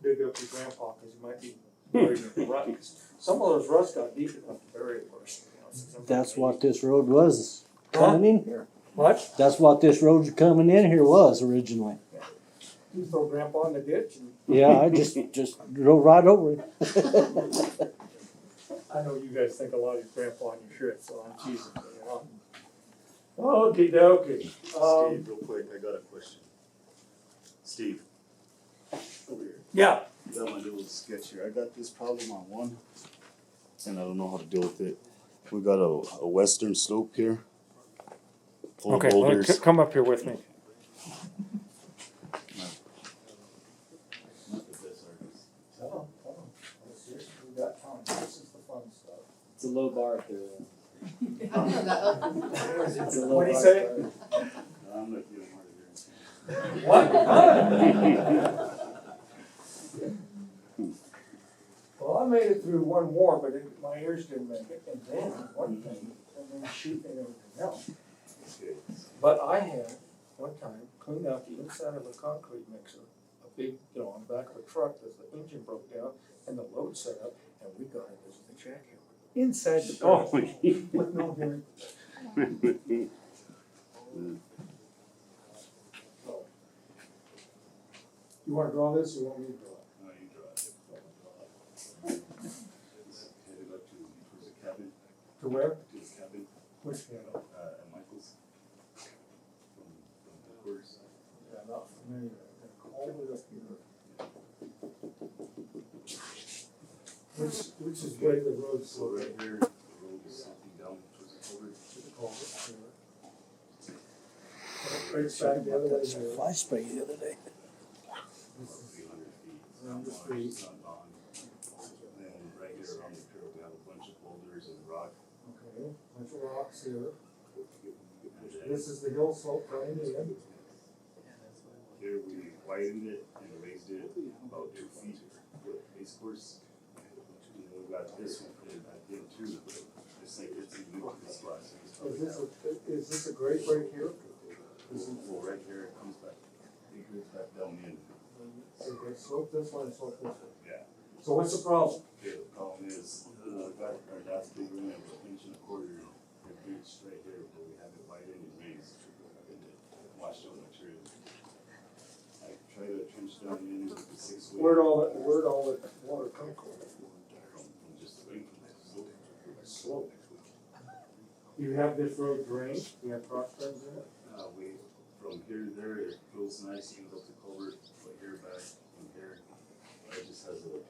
dig up your grandpa, cause you might be buried in the rut. Some of those ruts got deep enough to bury a person, you know, so sometimes That's they- what this road was coming in here. What? That's what this road coming in here was originally. You throw grandpa in the ditch and Yeah, I just drove right over it. I know you guys think a lot of your grandpa and your shit, so I'm teasing you, you know. Okey dokey. Steve, real quick, I got a question. Steve. Over here. Yeah, I got my little sketch here. I got this problem on one, and I don't know how to deal with it. We got a western slope here. Full of okay, well, boulders. come up here with me. It's a low bar up there. I don't know that. It's a low What'd he bar say? start. I'm not getting hard of hearing. What? Well, I made it through one war, but my ears didn't make it, and then one thing, and then shooting and everything else. Okay. But I had, one time, cleaned out the inside of a concrete mixer, a big, on the back of a truck, as the engine broke down, and the load set up, and we got it as the jackhammer. Inside the Oh. barrel, with no hearing. You wanna draw this, or you want me to draw it? No, you draw it. Headed up to, towards the cabin, To where? to the cabin, Which handle? at Michael's. From the quarters. Yeah, I'm not familiar, I'm gonna call it up here. Which is where the road's So right here, the road is something down towards the culvert. Right back the other way here. Fly spray the other day. About 300 feet. It's Around not the large, street. it's not long. Then right here around the trail, we have a bunch of boulders and rock. Okay, bunch of rocks here. And then This is the hill slope going in. here we widened it and raised it about 2 feet with base course. And then we got this one put in back in too, just like it's unique to this spot. So it's probably Is this a grade break here? well, right here, it comes back, it goes back down in. Okay, slope this one and slope this one. Yeah. So what's the problem? Okay, the problem is, got our last big one at an inch and a quarter, it reached right here, but we have it widened and raised, and it washed out material. I tried to trench down in with the 6 weight. Where'd all the water come from? From just the rain from that slope. Slope. You have this road drained, you have cross drains in it? We, from here to there, it goes nice, even up the culvert, but here back, from here, it just has a,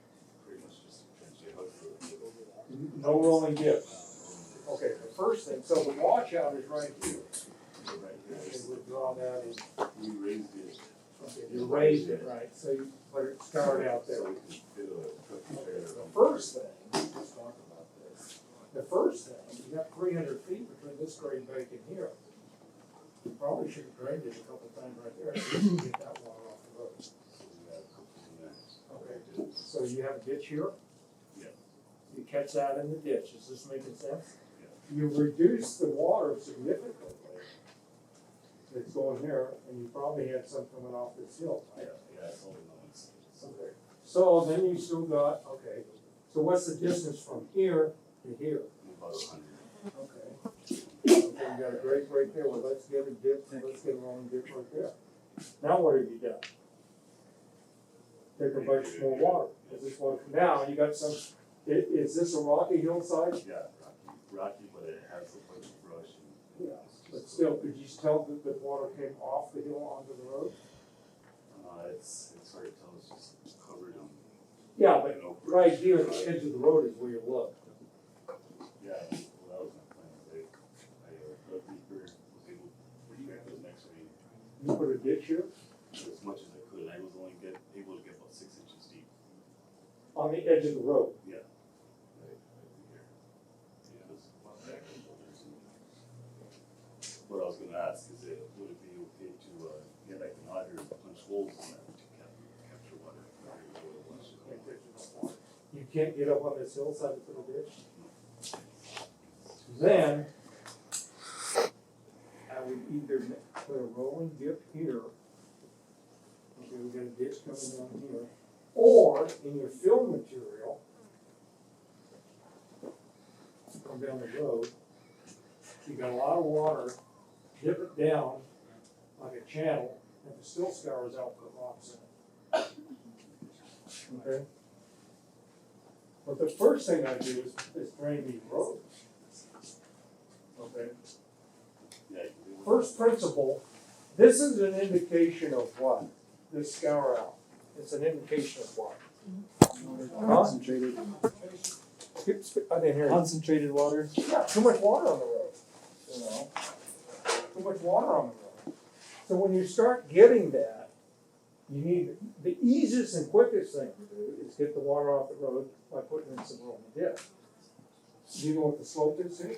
pretty much just a trench, a hook for it. No rolling dips. Okay, the first thing, so the washout is right here. Right here, Okay, we'll draw that in. we raised it. Okay, you raised it, right, so you put it started out there. So we can fit a truck and trailer The on. first thing, let's talk about this. The first thing, you got 300 feet between this grade break and here. You probably should have drained it a couple times right there, so you can get that water off the road. So we got a couple in there. Okay, so you have a ditch here? Yeah. You catch that in the ditch, is this making sense? Yeah. You reduce the water significantly that's going here, and you probably had some coming off this hill, right? Yeah, it's all in the one side. Okay, so then you still got, okay, so what's the distance from here to here? About 100. Okay. Okay, you got a great break there, well, let's get a dip, let's get a long dip right there. Now what have you done? Take a bunch more water, is this one, now you got some, is this a rocky hillside? Yeah, rocky, but it has a bunch of brush and. Yeah, but still, could you tell that the water came off the hill onto the road? It's hard to tell, it's just covered on. Yeah, but right here at the edge of the road is where you look. Yeah, well, that was my plan, I dug deeper, was able to protect the next rain You put a ditch here as much as I could, I was only able to get about 6 inches deep. on the edge of the road. Yeah. Right here. Yeah, it was about that. What I was gonna ask is would it be okay to, get like an auger and punch holes in that to capture water? You can't get up on this hillside and put a ditch. Then, I would either put a rolling dip here. Okay, we got a ditch coming down here. Or in your fill material, come down the road, you got a lot of water, dip it down like a channel, and the still scours out, put rocks in it. Okay? But the first thing I do is drain these roads. Okay? Yeah. First principle, this is an indication of what? This scour out. It's an indication of what? Concentrated, I didn't hear you. concentrated water. Yeah, too much water on the road, you know? Too much water on the road. So when you start getting that, you need, the easiest and quickest thing to do is get the water off the road by putting in some rolling dip. Do you know what the slope is here?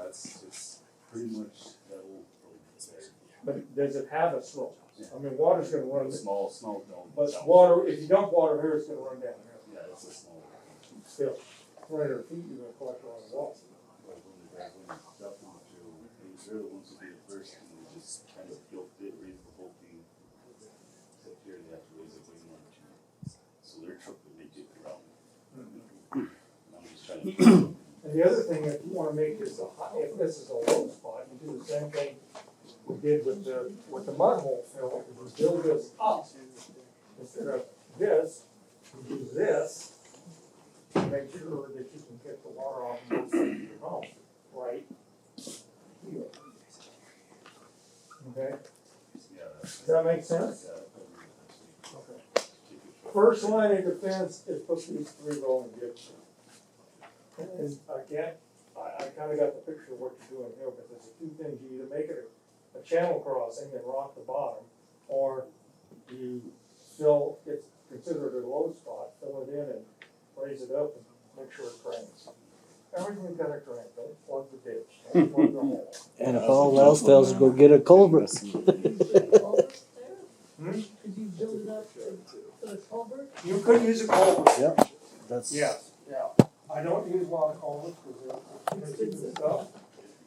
It's pretty much that old road there. But does it have a slope? I mean, water's gonna run, Small dome. but water, if you dump water here, it's gonna run down here. Yeah, it's a small. Still, 400 feet, you're gonna collect a lot of water. But when the guys went and dumped the material, they're the ones who did it first, and they just kind of built it, raised the whole thing. Except here, they have to raise it way more than two. So their truck would make it around. And I'm just trying to. And the other thing, if you wanna make this a high, if this is a low spot, you do the same thing we did with the mud hole fill, we build this up. Instead of this, you do this, to make sure that you can get the water off of your home, right? Here. Okay, Yeah. does that make sense? Yeah. Okay. First line of defense is put these 3 rolling ditches. And again, I kinda got the picture of what you're doing here, but there's 2 things, you either make it a channel crossing and rock the bottom, or you fill, it's considered a low spot, fill it in and raise it up and make sure it drains. Everything's gotta drain, don't plug the ditch, don't plug the hole. And if all else fails, go get a culvert. Culvert there? Hmm? Could you build it up to put a culvert? You could use a culvert. Yep, that's, Yes, yeah. I don't use a lot of culverts because they're expensive stuff.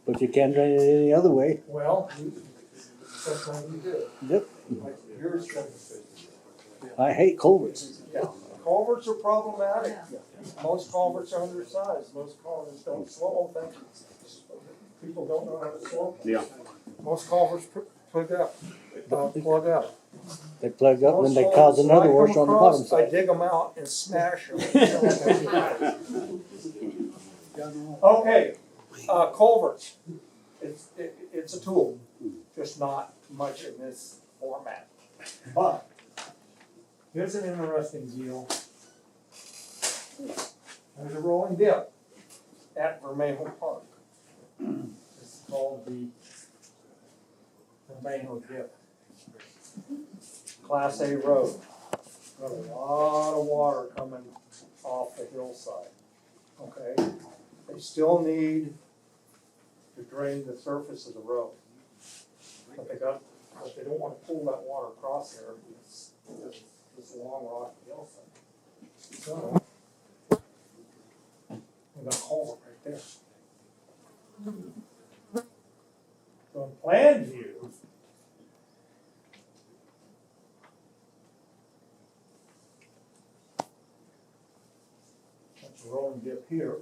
but you can't drain it any other way. Well, sometimes you do. Yep, Like yours doesn't. I hate culverts. Yeah, culverts are problematic. Yeah. Most culverts are undersized, most culverts don't slope, thank you. People don't know how to slope. Yeah. Most culverts plug up. They plug up and Most they culverts cause that another I worse come on the bottom across, I side. dig them out and smash them. Okay, culverts, it's a tool, just not much in this format. But, here's an interesting deal. There's a rolling dip at Vermejo Park. It's called the Vermejo Dip. Class A road. Got a lot of water coming off the hillside, okay? They still need to drain the surface of the road. But they don't wanna pull that water across there, because it's this long rocky hillside. So, we got a culvert right there. So in plan view, that's a rolling dip here.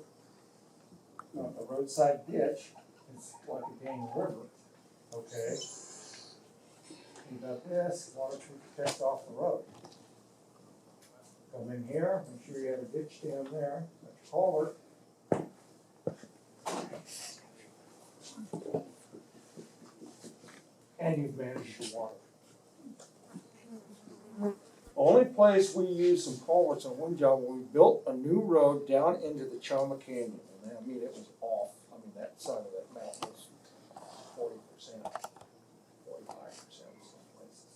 Now, the roadside ditch is like a gang river, okay? You got this, water protects off the road. Come in here, make sure you have a ditch down there, that's a culvert. And you've managed your water. Only place we used some culverts on one job, when we built a new road down into the Choma Canyon, and I mean, it was off, I mean, that side of that mountain was 40%, 45% some places.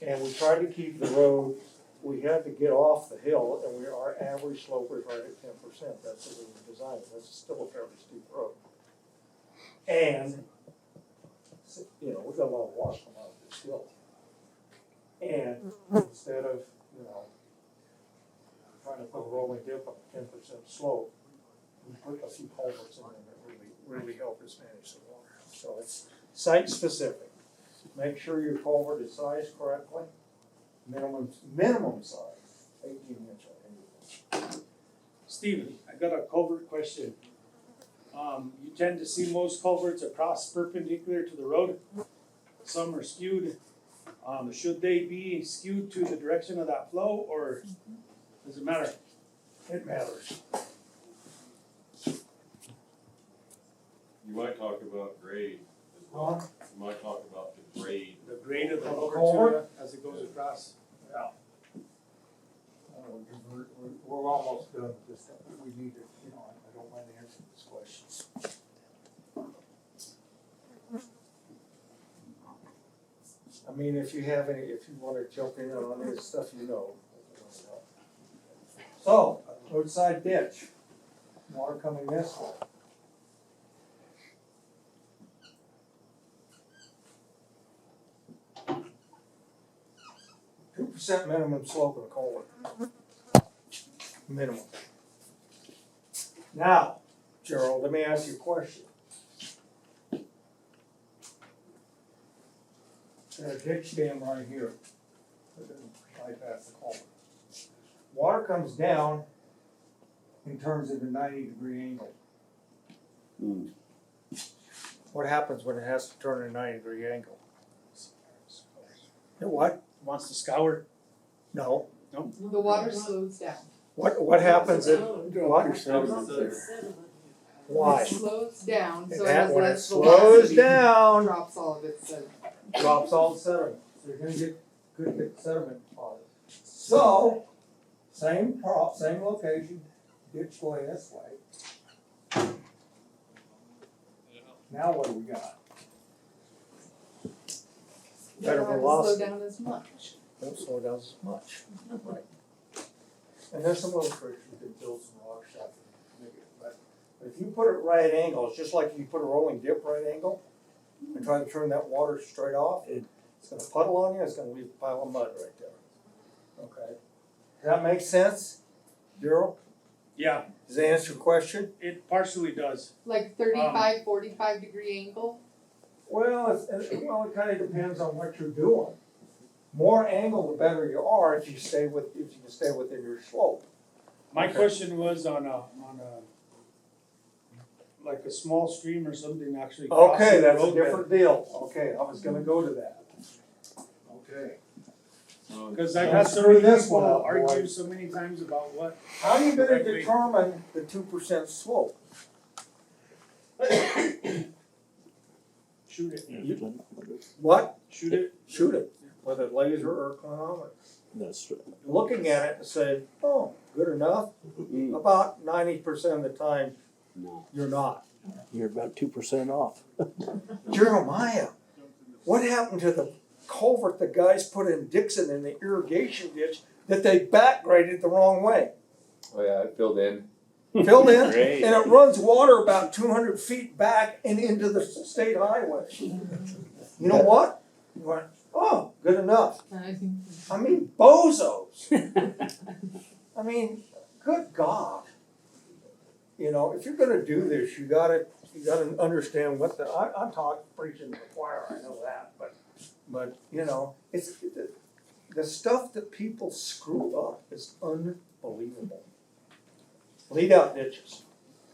And we tried to keep the road, we had to get off the hill, and our average slope was right at 10%, that's what we were designing, that's still a fairly steep road. And, you know, we got a lot of water coming out of this hill. And instead of, you know, trying to put a rolling dip on a 10% slope, we put a few culverts in there that really help us manage the water. So it's site specific. Make sure your culvert is sized correctly. Minimum size, 18-inch or 8-inch. Stephen, I got a culvert question. You tend to see most culverts across perpendicular to the road. Some are skewed. Should they be skewed to the direction of that flow, or does it matter? It matters. You might talk about grade as well. You might talk about the grade. The grade of the Culvert? culvert as it goes across. Yeah. We're almost done with this stuff. We need to, you know, I don't mind answering these questions. I mean, if you have any, if you wanna jump in on any stuff you know. So, roadside ditch, water coming this way. 2% minimum slope in a culvert. Minimum. Now, Gerald, let me ask you a question. There's a ditch dam right here. Bypass the culvert. Water comes down and turns at a 90-degree angle. What happens when it has to turn at a 90-degree angle? What? Wants to scour. No. The water slows down. What happens at water? Why? It slows down, so When it has it less slows velocity, down, drops all of its sediment. drops all the sediment. So you're gonna get good sediment deposit. So, same location, ditch going this way. Now what do we got? You Better don't have to velocity. slow down as much. Don't slow down as much. Right. And there's some little tricks you can build some rock stuff and make it, but if you put it right angle, it's just like if you put a rolling dip right angle and try to turn that water straight off, it's gonna puddle on you, it's gonna leave a pile of mud right there. Okay. Does that make sense, Daryl? Yeah, Does that answer your question? it partially does. Like 35, 45 degree angle. Well, it kinda depends on what you're doing. More angle, the better you are if you can stay within your slope. My Okay. question was on a, like a small stream or something actually Okay, crossing the that's a road bed. different deal. Okay, I was gonna go to that. Okay. Cause I've Don't had so screw many this people one up, argue boys. so many times about what. How are you gonna Correctly. determine the 2% slope? Shoot it, What? shoot it. Shoot it with a laser or a clinometer. That's right. Looking at it and say, oh, good enough. About 90% of the time, No. you're not. You're about 2% off. Jeremiah, what happened to the culvert the guys put in Dixon in the irrigation ditch that they backgraded the wrong way? Oh yeah, it filled in. Filled in, Great. and it runs water about 200 feet back and into the state highway. You know what? You went, oh, good enough. And I think I mean, bozos. I mean, good God. You know, if you're gonna do this, you gotta understand what I'm talking, preaching to the choir, I know that, but, you know, it's, the stuff that people screw up is unbelievable. Lead out ditches,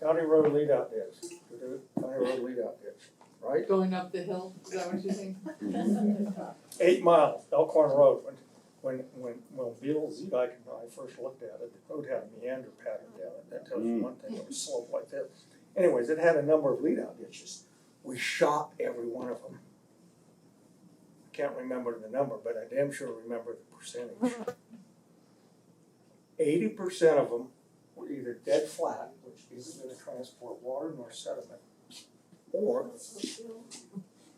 county road lead out ditch, county road lead out ditch, right? going up the hill, is that what you're saying? 8 miles, Elkhorn Road, when Bill Zedek and I first looked at it, the road had a meander pattern down it, that tells you one thing, it was sloped like this. Anyways, it had a number of lead out ditches, we shot every one of them. Can't remember the number, but I damn sure remember the percentage. 80% of them were either dead flat, which isn't gonna transport water nor sediment, or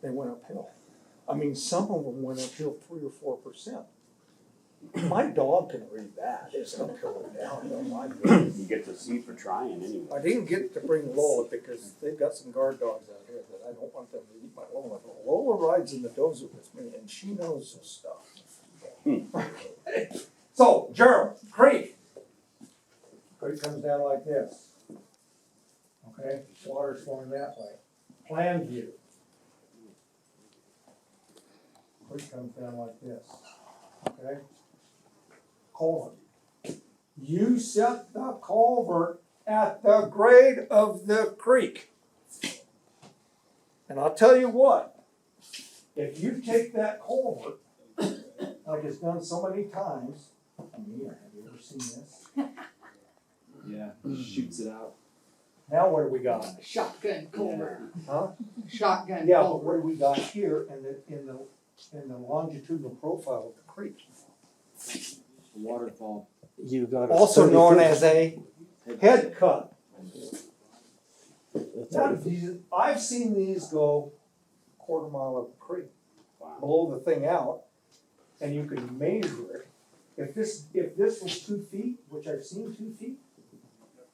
they went uphill. I mean, some of them went uphill 3 or 4%. My dog can read that, it's uphill and downhill, my goodness. You get to see for trying anyway. I didn't get to bring Lola because they've got some guard dogs out here that I don't want them to eat my Lola. But Lola rides in the dozer with me and she knows this stuff. So, Gerald, creek. Creek comes down like this. Okay, water's flowing that way. Plan view. Creek comes down like this. Okay? Culvert. You set the culvert at the grade of the creek. And I'll tell you what, if you take that culvert, like it's done so many times, Amir, have you ever seen this? Yeah, shoots it out. Now what do we got? Shotgun culvert. Huh? Shotgun Yeah, but culvert. what do we got here in the longitudinal profile of the creek? Waterfall. You got Also known as a head cut. Now, I've seen these go quarter mile up the creek, blow the thing out, and you can measure it. If this was 2 feet, which I've seen 2 feet,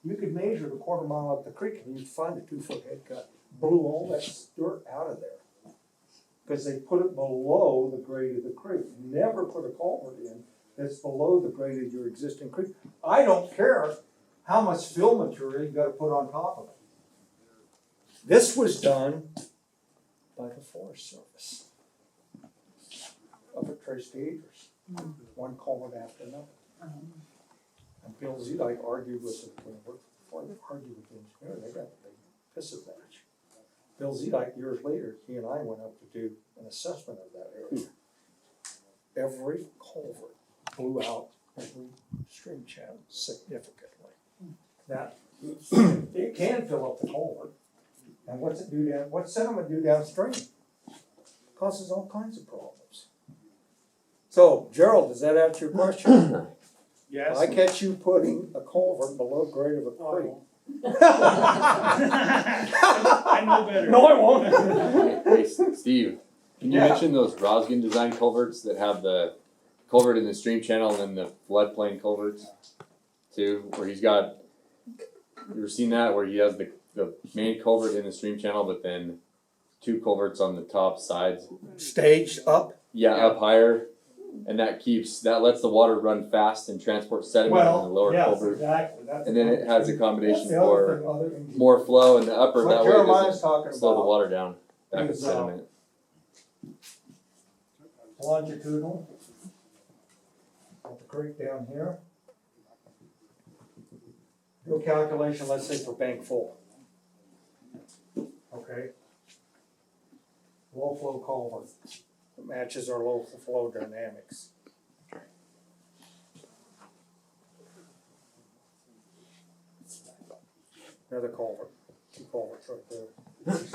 you could measure the quarter mile up the creek and you'd find a 2-foot head cut. Blew all that dirt out of there. Because they put it below the grade of the creek. Never put a culvert in that's below the grade of your existing creek. I don't care how much fill material you gotta put on top of it. This was done by the Forest Service up at Trace Acres, one culvert after another. And Bill Zedike argued with the, before he argued with the engineer, they got a big pisser match. Bill Zedike, years later, he and I went up to do an assessment of that area. Every culvert blew out every stream channel significantly. That, it can fill up the culvert, and what's it do down, what's sediment do downstream? Causes all kinds of problems. So, Gerald, does that answer your question? Yes. I catch you putting a culvert below grade of a creek. I know better. No, I won't. Hey, Steve, can you Yeah. mention those Rosgan design culverts that have the culvert in the stream channel and then the floodplain culverts too, where he's got, you ever seen that, where he has the main culvert in the stream channel, but then two culverts on the top sides? Staged up. Yeah, up higher, and that lets the water run fast and transport sediment on the lower culvert. Exactly. That's And then it has a that's combination the other for thing, other engineers- more flow in the upper, What that way it Jeremiah's doesn't talking slow the about water down back in is, sediment. longitudinal. Got the creek down here. Do a calculation, let's say for bank full. Okay. Low flow culvert, that matches our low flow dynamics. Another culvert, two culverts right there. It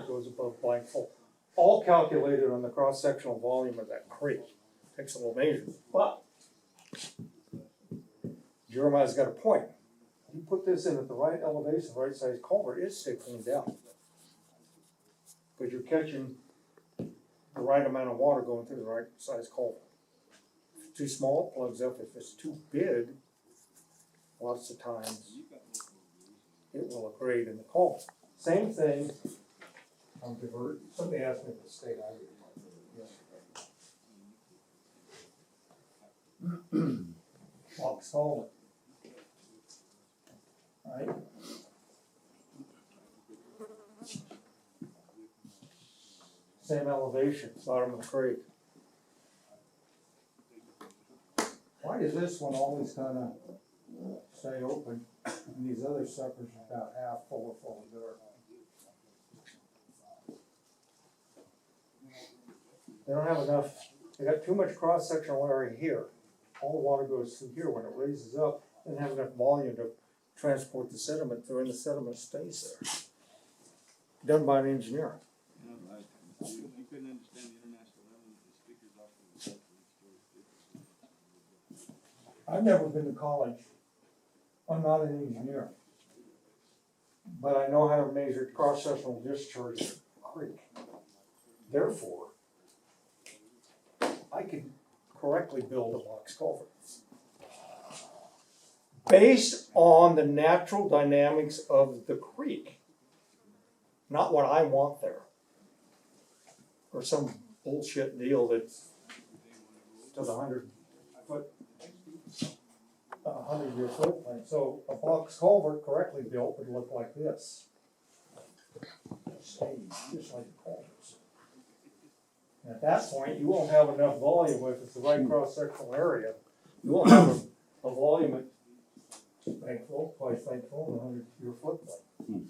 goes above blank full. All calculated on the cross-sectional volume of that creek. Takes a little measurement, but Jeremiah's got a point. You put this in at the right elevation, right size culvert, it stays cleaned down. Because you're catching the right amount of water going through the right size culvert. If it's too small, it plugs up. If it's too big, lots of times it will abrade in the culvert. Same thing on divert. Somebody asked me if the state highway yesterday. Box culvert. Right? Same elevation, bottom of the creek. Why does this one always kinda stay open and these other suckers are about half full of dirt? They don't have enough, they got too much cross-sectional area here. All the water goes through here. When it raises up, they don't have enough volume to transport the sediment through, and the sediment stays there. Done by an engineer. You couldn't understand the international level of the speakers off the I've never been to college. I'm not an engineer. But I know how to measure cross-sectional discharge of a creek. Therefore, I can correctly build a box culvert. Based on the natural dynamics of the creek. Not what I want there. Or some bullshit deal that's to the 100-year floodplain. So a box culvert correctly built would look like this. Staged, just like the culverts. And at that point, you won't have enough volume if it's the right cross-sectional area. You won't have a volume at thankful, twice thankful, and 100-year floodplain.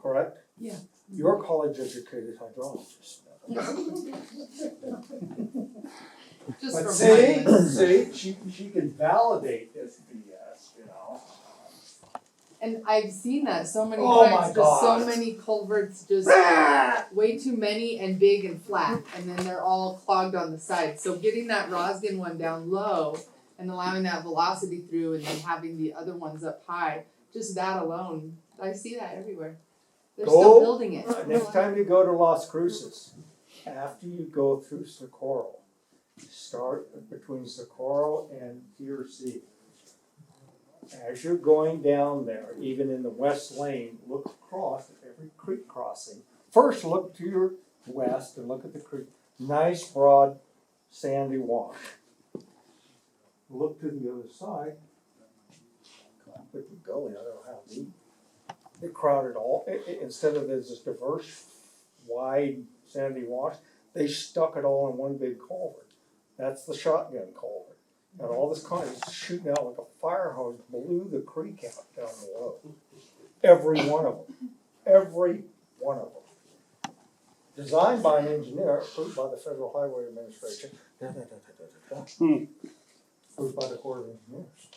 Correct? Yeah. You're college-educated hydrologist. Just But from see, my- she can validate this BS, you know? And I've seen that so many Oh times, my just God. so many culverts, just way too many and big and flat, and then they're all clogged on the side. So getting that Rosgan one down low and allowing that velocity through and then having the other ones up high, just that alone, I see that everywhere. They're still Go. building it. Next time you go to Las Cruces, after you go through Socorro, start between Socorro and TRC. As you're going down there, even in the west lane, look across at every creek crossing. First, look to your west and look at the creek. Nice, broad, sandy wash. look to the other side, with the gully, I don't know how deep. They crowded all, instead of this diverse, wide sandy wash, they stuck it all in one big culvert. That's the shotgun culvert. And all this concrete is shooting out like a fire hose, blew the creek out down below. Every one of them. Every one of them. Designed by an engineer, approved by the Federal Highway Administration. Approved by the Corps of Engineers.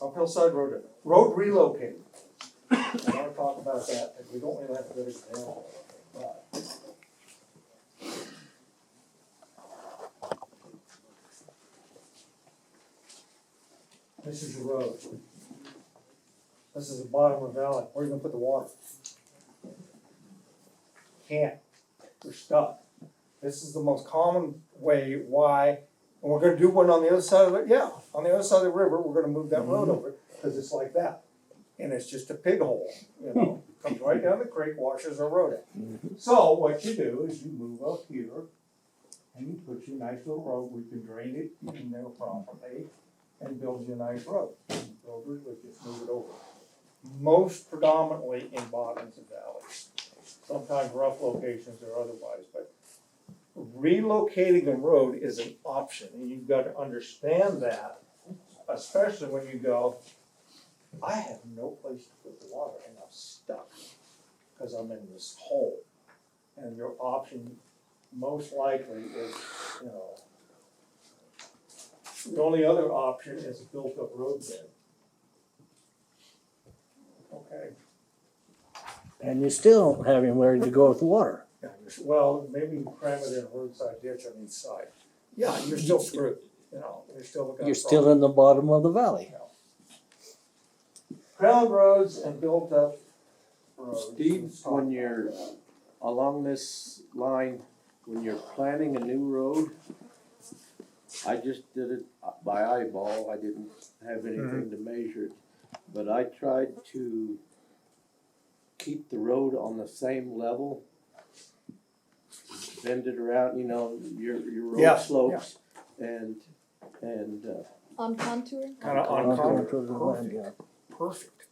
Uphill side road relocated. I wanna talk about that, because we don't really have a good example of it, but. This is your road. This is the bottom of the valley. Where are you gonna put the water? Can't. You're stuck. This is the most common way why, and we're gonna do one on the other side of it, yeah, on the other side of the river, we're gonna move that road over, because it's like that. And it's just a pig hole, you know, comes right down the creek, washes our road out. So what you do is you move up here, and you put your nice little road, we can drain it in there properly, and build you a nice road. Builders would just move it over. Most predominantly in bottoms and valleys. Sometimes rough locations or otherwise, but relocating a road is an option, and you've got to understand that, especially when you go, I have no place to put the water and I'm stuck because I'm in this hole. And your option most likely is, you know, the only other option is a built-up road bed. Okay. And you still don't have anywhere to go with the water. Yeah, well, maybe you cram it in a roadside ditch on each side. Yeah, you're still screwed, you know, you're still. You're still in the bottom of the valley. Crown roads and built up roads. Steve, when you're along this line, when you're planning a new road, I just did it by eyeball, I didn't have anything to measure it. But I tried to keep the road on the same level. Bend it around, you know, your Yeah, road slopes and On contour? Kinda on Contour contour, to the land, perfect, yeah. perfect.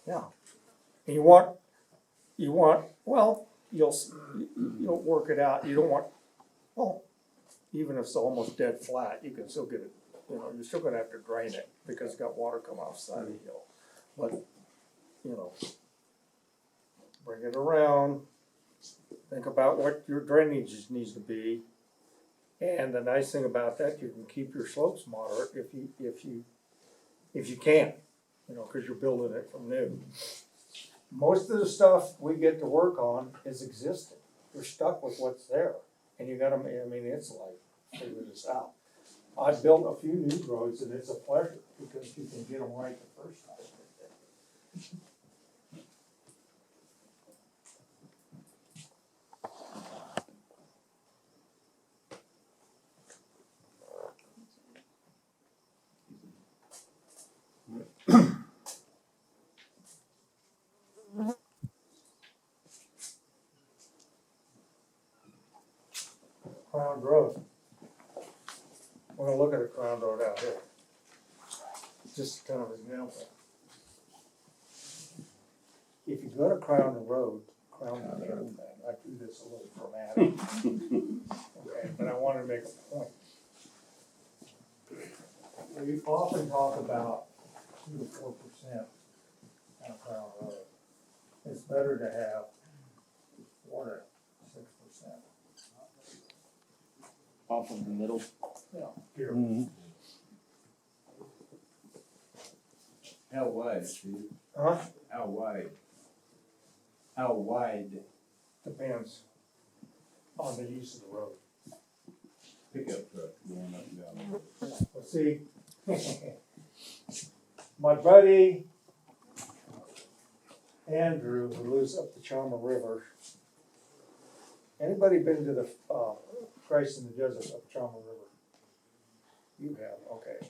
Yeah. And you want, well, you'll work it out, you don't want, well, even if it's almost dead flat, you can still get it, you know, you're still gonna have to drain it, because it's got water coming off the side of the hill. But, you know, bring it around, think about what your drainage needs to be. And the nice thing about that, you can keep your slopes moderate if you can, you know, cause you're building it from new. Most of the stuff we get to work on is existing. You're stuck with what's there, and you gotta, I mean, it's like, figure this out. I built a few new roads, and it's a pleasure, because you can get them right the first time. Crown Road. We're gonna look at a crown road out here. Just kind of an example. If you go to Crown Road, Crown Road, I do this a little dramatic. Okay, but I wanna make a point. We often talk about 2 to 4% on Crown Road. It's better to have 4 to 6%. Off of the middle. Yeah, here. Mhm. How wide, Steve? Huh? How wide? How wide Depends on the use of the road. pickup truck going up and down? Well, see, my buddy Andrew, who lives up the Chama River. Anybody been to the Christ in the Desert up Chama River? You have, okay.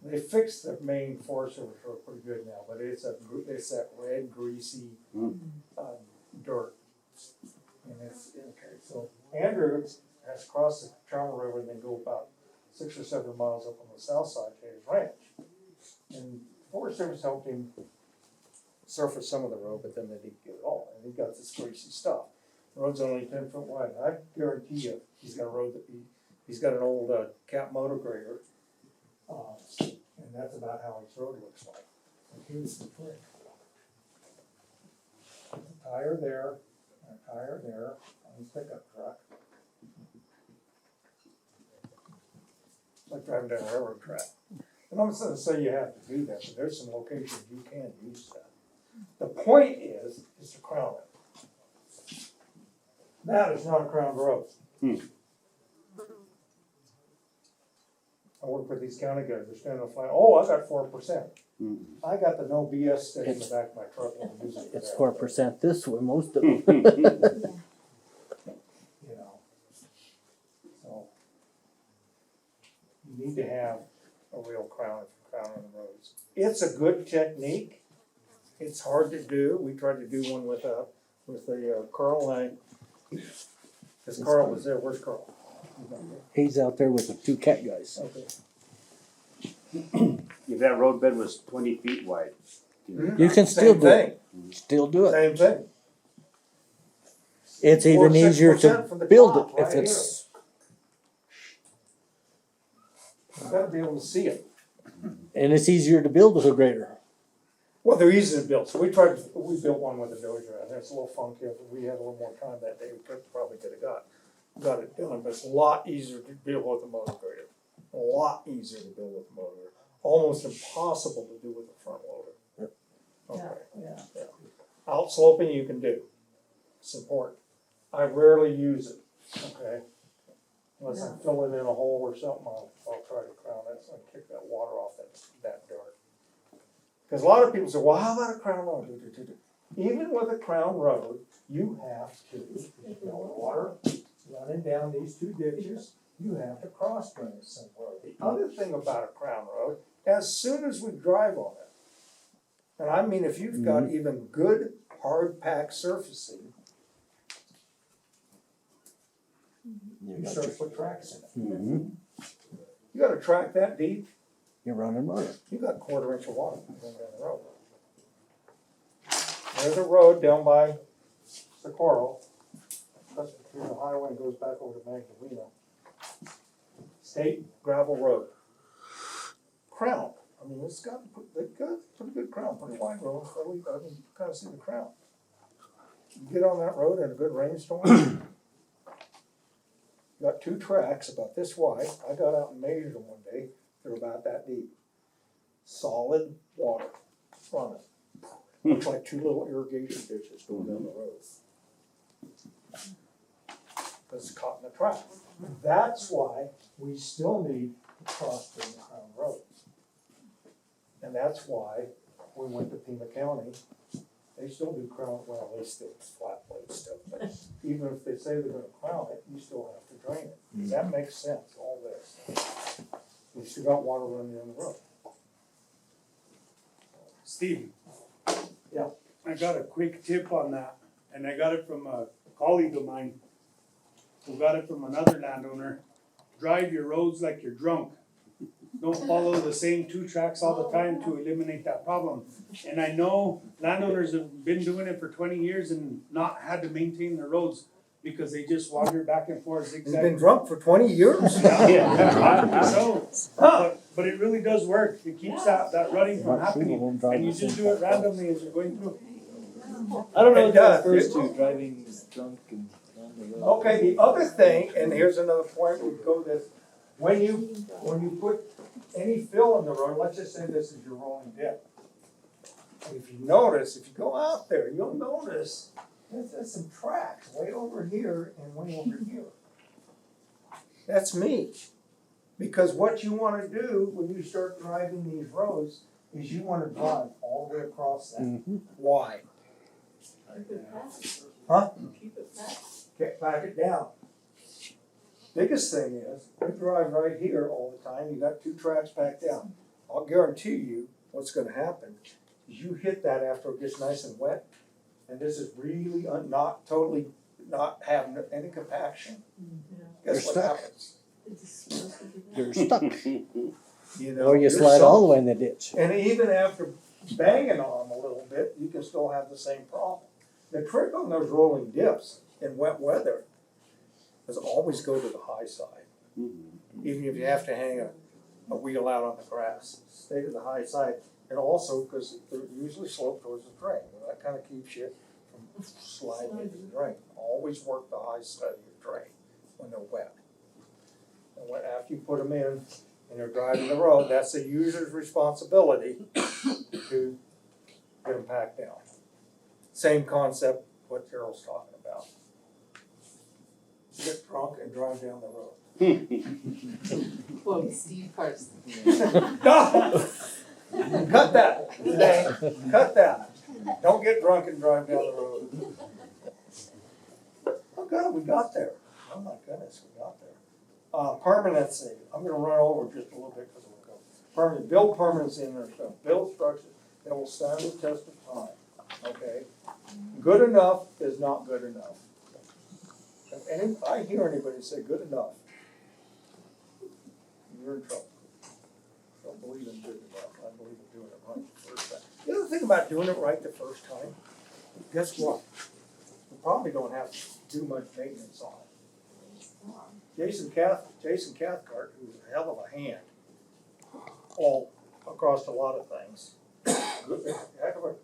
They fixed the main Forest Service road pretty good now, but it's that red greasy dirt. And it's, okay, so Andrew has to cross the Charmer River and then go about 6 or 7 miles up on the south side to his ranch. And Forest Service helped him surface some of the road, but then they didn't get it all, and he got this greasy stuff. The road's only 10 foot wide. I guarantee you, he's got a road that he's got an old Cat motor grader, and that's about how his road looks like. And here's the trick. A tire there, and a tire there on his pickup truck. It's like driving down a railroad track. And I'm not gonna say you have to do that, but there's some locations you can use that. The point is to crown it. That is not a crowned road. I work with these county guys, they're standing on the flag, oh, I got 4%. I got the no BS stick in the back of my truck. And I'm using it for It's that. 4% this way, most of them. You know. So, you need to have a real crown if you're crowning the roads. It's a good technique. It's hard to do. We tried to do one with Carl and because Carl was there. Where's Carl? He's out there with the 2 cat guys. Okay. If that roadbed was 20 feet wide, You can still Same do it. thing. Still do it. Same thing. It's even 4 easier 6% from to the build top, it if right it's. here. You gotta be able to see it. And it's easier to build with a grader. Well, they're easy to build, so we built one with a dozer, and it's a little funky, but we had a little more time that day, we probably could have got it done, but it's a lot easier to build with a motor grader. A lot easier to build with a motor grader, almost impossible to do with a front loader. Okay. Yeah. Outsloping you can do, it's important. I rarely use it, okay? Unless I'm filling in a hole or something, I'll try to crown it, so I can kick that water off that dirt. Because a lot of people say, well, how about a crown road? Even with a crown road, you have to, you know, water running down these 2 ditches, you have to cross drain it somewhere. The other thing about a crown road, as soon as we drive on it, and I mean if you've got even good hard packed surfacing, you start to put tracks in it. You got a track that deep, You're running water. you got 1/4 inch of water going down the road. There's a road down by Socorro. That's through the highway and goes back over to Magdalena. State gravel road. Crown. I mean, they've got pretty good crown, pretty wide road. I mean, you kind of see the crown. You get on that road in a good rainstorm. Got 2 tracks about this wide. I got out and measured them one day. They're about that deep. Solid water running. Looks like 2 little irrigation ditches going down the road. Because it's caught in the track. That's why we still need to cross the crown road. And that's why we went to Pima County. They still do crown, well, they still flat blade stuff, but even if they say they're gonna crown it, you still have to drain it. Does that make sense, all this? We still got water running down the road. Steve. Yeah. I got a quick tip on that, and I got it from a colleague of mine who got it from another landowner. Drive your roads like you're drunk. Don't follow the same 2 tracks all the time to eliminate that problem. And I know landowners have been doing it for 20 years and not had to maintain their roads because they just wander back and forth He's zigzag. been drunk for 20 years? So, but it really does work. It keeps that running from happening. And you just do it randomly as you're going through. I don't know what It that does. refers to, driving drunk and on the road. Okay, the other thing, and here's another point, we go this, when you put any fill in the road, let's just say this is your rolling dip. If you notice, if you go out there, you'll notice there's some tracks way over here and way over here. That's me. Because what you wanna do when you start driving these roads is you wanna drive all the way across that. Why? Keep it packed. Huh? Keep it packed. Can't back it down. Biggest thing is, we drive right here all the time, you got 2 tracks packed down. I'll guarantee you, what's gonna happen is you hit that after it gets nice and wet, and this is really not totally not have any compaction, guess You're what stuck. happens? You're stuck. You know, Or you you're slide sunk. all the way in the ditch. And even after banging on them a little bit, you can still have the same problem. The trick on those rolling dips in wet weather is always go to the high side. Even if you have to hang a wheel out on the grass, stay to the high side. And also, because they're usually slope towards the drain, and that kind of keeps you from sliding into the drain. Always work the high side of your drain when they're wet. And after you put them in and you're driving the road, that's the user's responsibility to get them packed down. Same concept what Daryl's talking about. Get drunk and drive down the road. Quote Steve Carson. Cut that, Dang, cut that. Don't get drunk and drive down the road. Oh God, we got there. Oh my goodness, we got there. Permanency, I'm gonna run over just a little bit because we'll go. Permanent, build permanency in their stuff, build structures that will stand the test of time, okay? Good enough is not good enough. If I hear anybody say good enough, you're in trouble. Don't believe in good enough, I believe in doing it right the first time. The other thing about doing it right the first time, guess what? You probably don't have to do much maintenance on it. Jason Cathcart, who's a hell of a hand, all across a lot of things. Good, heck of a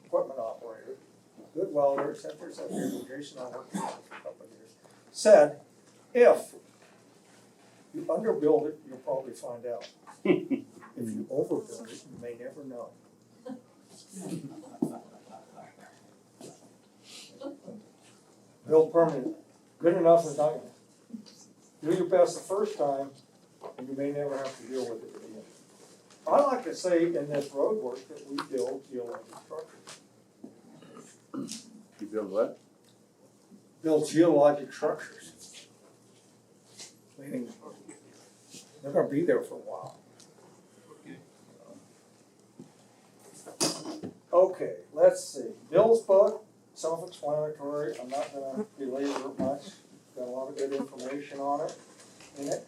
equipment operator, good welder, et cetera, et cetera. Jason, I worked with him for a couple of years. Said, if you underbuild it, you'll probably find out. If you overbuild it, you may never know. Build permanent, good enough is not, do your best the first time, and you may never have to deal with it again. I like to say in this road work that we build geologic structures. You build what? Build geologic structures. Meaning, they're gonna be there for a while. Okay, let's see, Bill's book, self-explanatory, I'm not gonna belabor it much, got a lot of good information on it, in it.